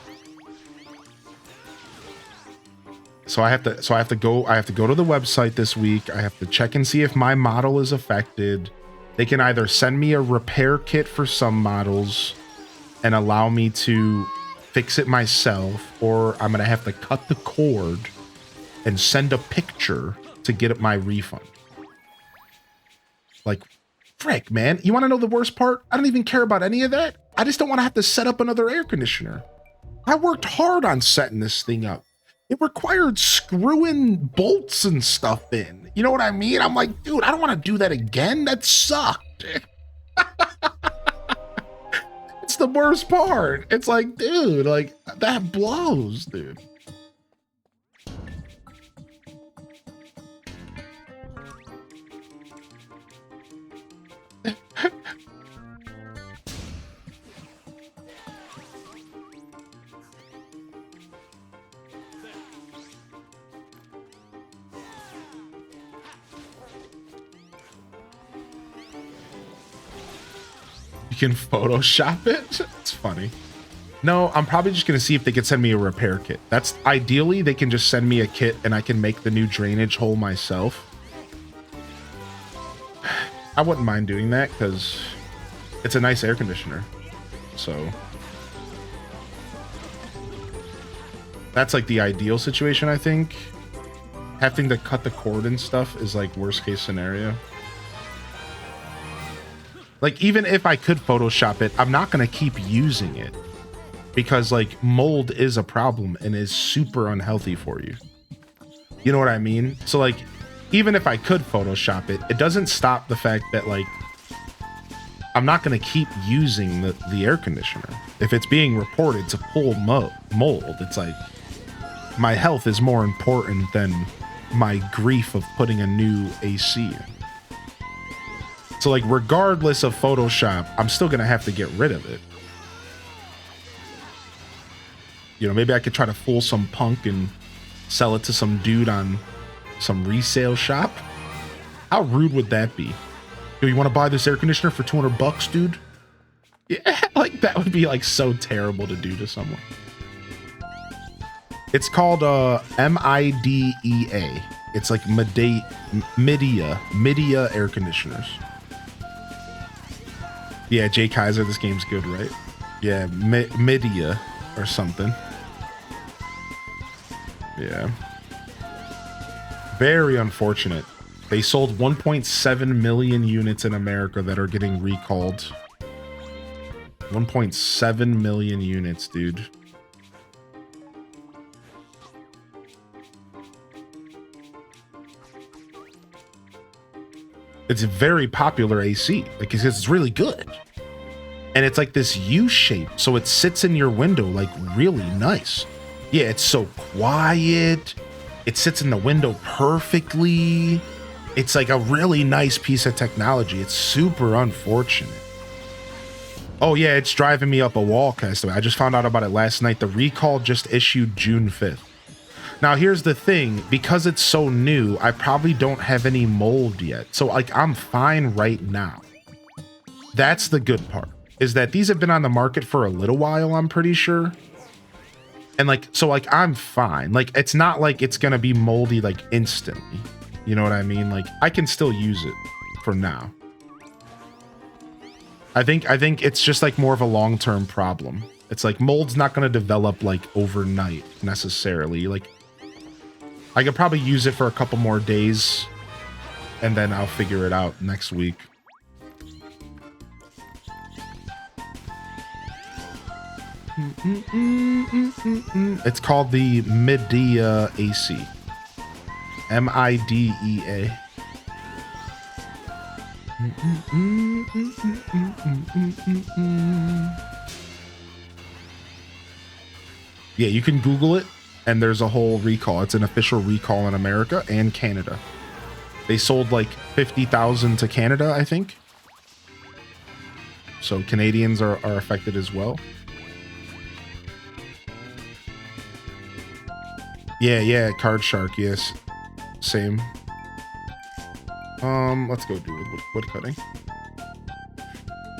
so I have to go to the website this week. I have to check and see if my model is affected. They can either send me a repair kit for some models and allow me to fix it myself, or I'm gonna have to cut the cord and send a picture to get my refund. Like, frick, man, you want to know the worst part? I don't even care about any of that. I just don't want to have to set up another air conditioner. I worked hard on setting this thing up. It required screwing bolts and stuff in. You know what I mean? I'm like, dude, I don't want to do that again. That sucked. It's the worst part. It's like, dude, like that blows, dude. You can Photoshop it? It's funny. No, I'm probably just going to see if they can send me a repair kit. That's ideally, they can just send me a kit and I can make the new drainage hole myself. I wouldn't mind doing that because it's a nice air conditioner. So that's like the ideal situation, I think. Having to cut the cord and stuff is like worst case scenario. Like, even if I could Photoshop it, I'm not going to keep using it because like mold is a problem and is super unhealthy for you. You know what I mean? So like, even if I could Photoshop it, it doesn't stop the fact that like, I'm not going to keep using the air conditioner. If it's being reported to pull mold, it's like, my health is more important than my grief of putting a new AC in. So like, regardless of Photoshop, I'm still going to have to get rid of it. You know, maybe I could try to fool some punk and sell it to some dude on some resale shop. How rude would that be? Yo, you want to buy this air conditioner for $200, dude? Yeah, like that would be like so terrible to do to someone. It's called MIDEA. It's like Midea air conditioners. Yeah, Jay Kaiser, this game's good, right? Yeah, Media or something. Yeah. Very unfortunate. They sold 1.7 million units in America that are getting recalled. 1.7 million units, dude. It's a very popular AC, like it's really good. And it's like this U shape, so it sits in your window like really nice. Yeah, it's so quiet. It sits in the window perfectly. It's like a really nice piece of technology. It's super unfortunate. Oh yeah, it's driving me up a wall, Castaway. I just found out about it last night. The recall just issued June 5th. Now here's the thing, because it's so new, I probably don't have any mold yet. So like I'm fine right now. That's the good part, is that these have been on the market for a little while, I'm pretty sure. And like, so like I'm fine. Like it's not like it's gonna be moldy like instantly. You know what I mean? Like I can still use it for now. I think it's just like more of a long-term problem. It's like mold's not gonna develop like overnight necessarily. Like I could probably use it for a couple more days and then I'll figure it out next week. It's called the Midea AC. MIDEA. Yeah, you can Google it and there's a whole recall. It's an official recall in America and Canada. They sold like 50,000 to Canada, I think. So Canadians are affected as well. Yeah, Card Shark, yes. Same. Let's go do wood cutting.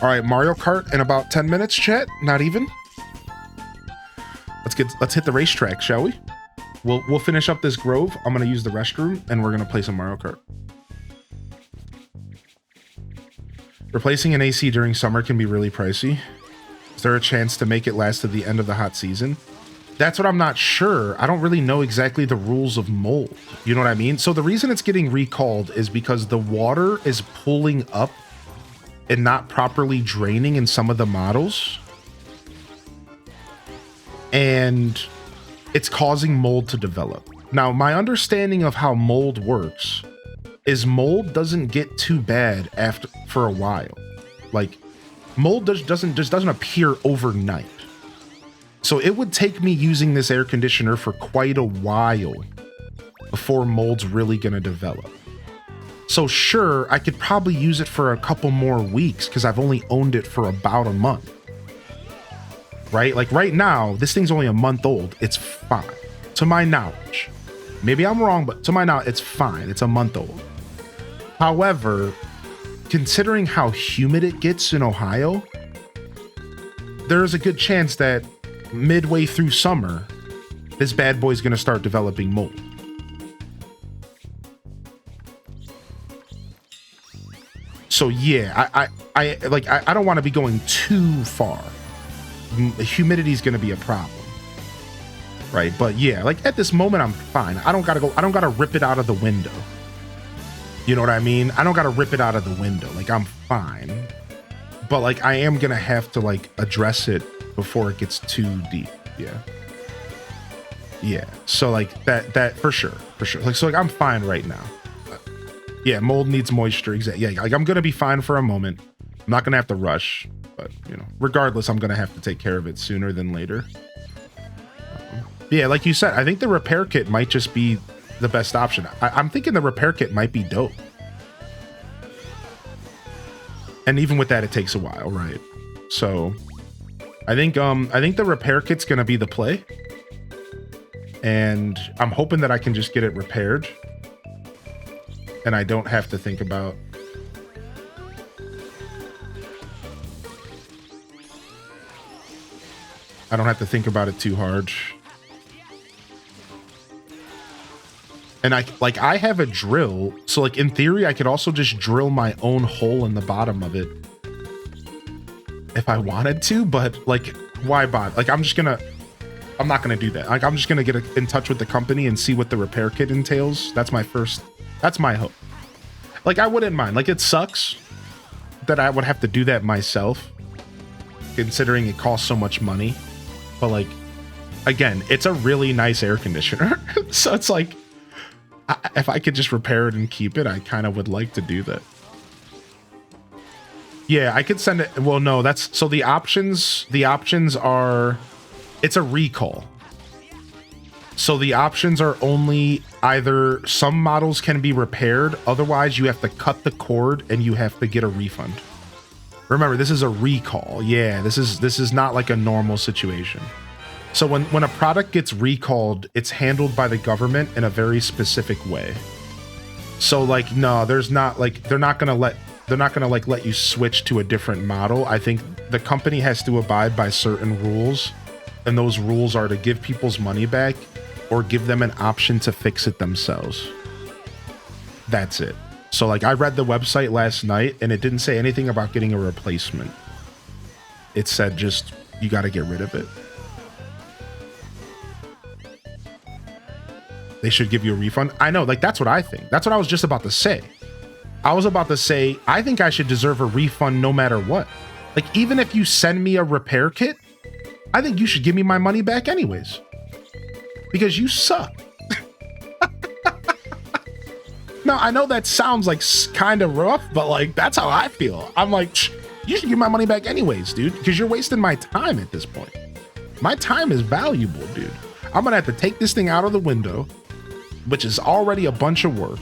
All right, Mario Kart in about 10 minutes, chat. Not even. Let's hit the racetrack, shall we? We'll finish up this grove. I'm gonna use the restroom and we're gonna play some Mario Kart. Replacing an AC during summer can be really pricey. Is there a chance to make it last to the end of the hot season? That's what I'm not sure. I don't really know exactly the rules of mold. You know what I mean? So the reason it's getting recalled is because the water is pulling up and not properly draining in some of the models. And it's causing mold to develop. Now, my understanding of how mold works is mold doesn't get too bad for a while. Like mold just doesn't appear overnight. So it would take me using this air conditioner for quite a while before mold's really going to develop. So sure, I could probably use it for a couple more weeks because I've only owned it for about a month. Right? Like right now, this thing's only a month old. It's fine. To my knowledge. Maybe I'm wrong, but to my knowledge, it's fine. It's a month old. However, considering how humid it gets in Ohio, there's a good chance that midway through summer, this bad boy's going to start developing mold. So yeah, I don't want to be going too far. Humidity is going to be a problem, right? But yeah, like at this moment, I'm fine. I don't gotta rip it out of the window. You know what I mean? I don't gotta rip it out of the window. Like I'm fine, but like I am gonna have to like address it before it gets too deep. Yeah. So like that for sure. Like so, like I'm fine right now. Yeah, mold needs moisture. Exactly. Yeah, like I'm gonna be fine for a moment. I'm not gonna have to rush. But, you know, regardless, I'm going to have to take care of it sooner than later. Yeah, like you said, I think the repair kit might just be the best option. I'm thinking the repair kit might be dope. And even with that, it takes a while, right? So I think the repair kit's going to be the play. And I'm hoping that I can just get it repaired. And I don't have to think about... I don't have to think about it too hard. And I have a drill. So like in theory, I could also just drill my own hole in the bottom of it if I wanted to, but like, why bother? Like, I'm not gonna do that. Like, I'm just gonna get in touch with the company and see what the repair kit entails. That's my hope. Like, I wouldn't mind. Like, it sucks that I would have to do that myself, considering it costs so much money. But like, again, it's a really nice air conditioner. So it's like, if I could just repair it and keep it, I kind of would like to do that. Yeah, I could send it. Well, no, so the options are, it's a recall. So the options are only either some models can be repaired, otherwise you have to cut the cord and you have to get a refund. Remember, this is a recall. Yeah, this is not like a normal situation. So when a product gets recalled, it's handled by the government in a very specific way. So like, no, there's not like, they're not gonna let you switch to a different model. I think the company has to abide by certain rules, and those rules are to give people's money back or give them an option to fix it themselves. That's it. So like, I read the website last night and it didn't say anything about getting a replacement. It said just, you got to get rid of it. They should give you a refund. I know, like, that's what I think. That's what I was just about to say. I was about to say, I think I should deserve a refund no matter what. Like, even if you send me a repair kit, I think you should give me my money back anyways. Because you suck. Now, I know that sounds like kind of rough, but like, that's how I feel. I'm like, you should give my money back anyways, dude, because you're wasting my time at this point. My time is valuable, dude. I'm gonna have to take this thing out of the window, which is already a bunch of work.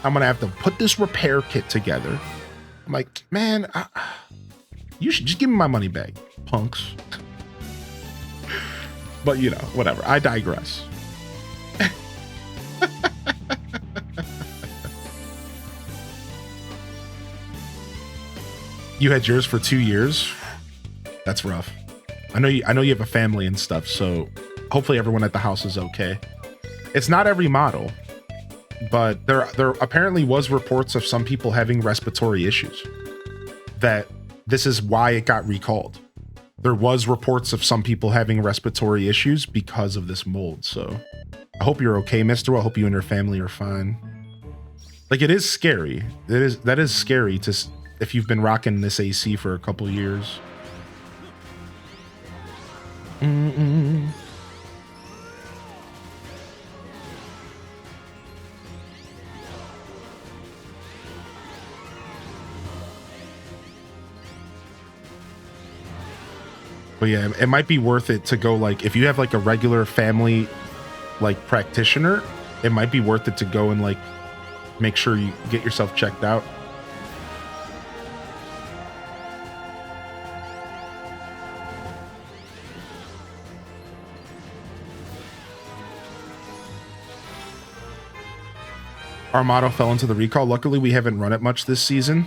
I'm gonna have to put this repair kit together. I'm like, man, you should just give me my money back, punks. But you know, whatever. I digress. You had yours for 2 years. That's rough. I know you have a family and stuff, so hopefully everyone at the house is okay. It's not every model, but there apparently was reports of some people having respiratory issues. That this is why it got recalled. There was reports of some people having respiratory issues because of this mold. So I hope you're okay, mister. I hope you and your family are fine. Like, it is scary. That is scary if you've been rocking this AC for a couple years. But yeah, it might be worth it to go, like, if you have like a regular family like practitioner, it might be worth it to go and like make sure you get yourself checked out. Our model fell into the recall. Luckily, we haven't run it much this season.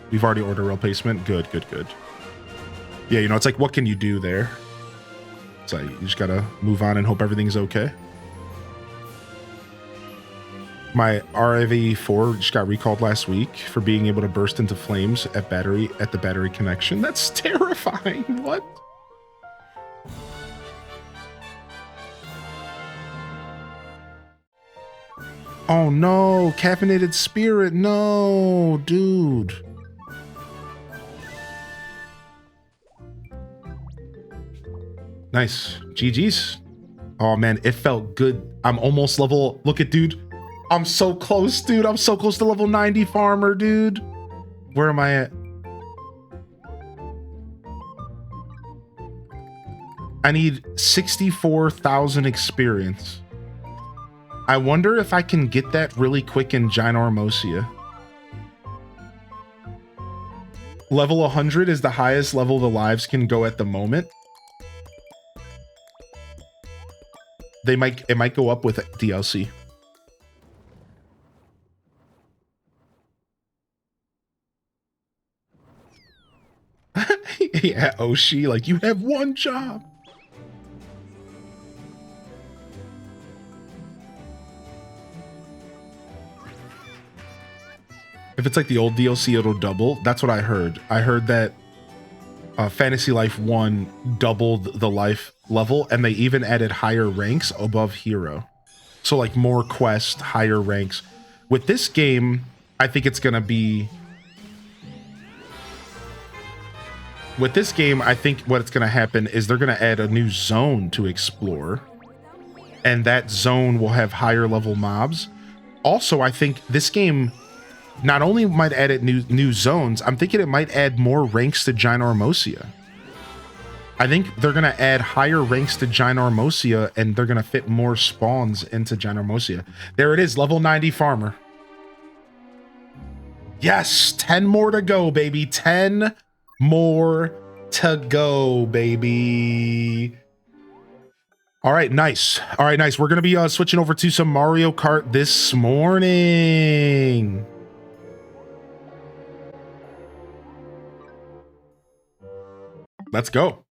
We've already ordered a replacement. Good. Yeah, you know, it's like, what can you do there? It's like, you just gotta move on and hope everything's okay. My RAV4 just got recalled last week for being able to burst into flames at the battery connection. That's terrifying. What? Oh no, caffeinated spirit. No, dude. Nice. GG's. Oh man, it felt good. I'm almost level. Look at, dude. I'm so close, dude. I'm so close to level 90 farmer, dude. Where am I at? I need 64,000 experience. I wonder if I can get that really quick in Ginormosia. Level 100 is the highest level the lives can go at the moment. It might go up with DLC. Yeah, Oshi, like, you have one job. If it's like the old DLC, it'll double. That's what I heard. I heard that Fantasy Life 1 doubled the life level, and they even added higher ranks above hero. So like more quests, higher ranks. With this game, I think it's gonna be... With this game, I think what's gonna happen is they're gonna add a new zone to explore. And that zone will have higher level mobs. Also, I think this game not only might add it new zones, I'm thinking it might add more ranks to Ginormosia. I think they're going to add higher ranks to Ginormosia, and they're going to fit more spawns into Ginormosia. There it is, level 90 farmer. Yes, 10 more to go, baby. 10 more to go, baby. All right, nice. All right, nice. We're going to be switching over to some Mario Kart this morning. Let's go.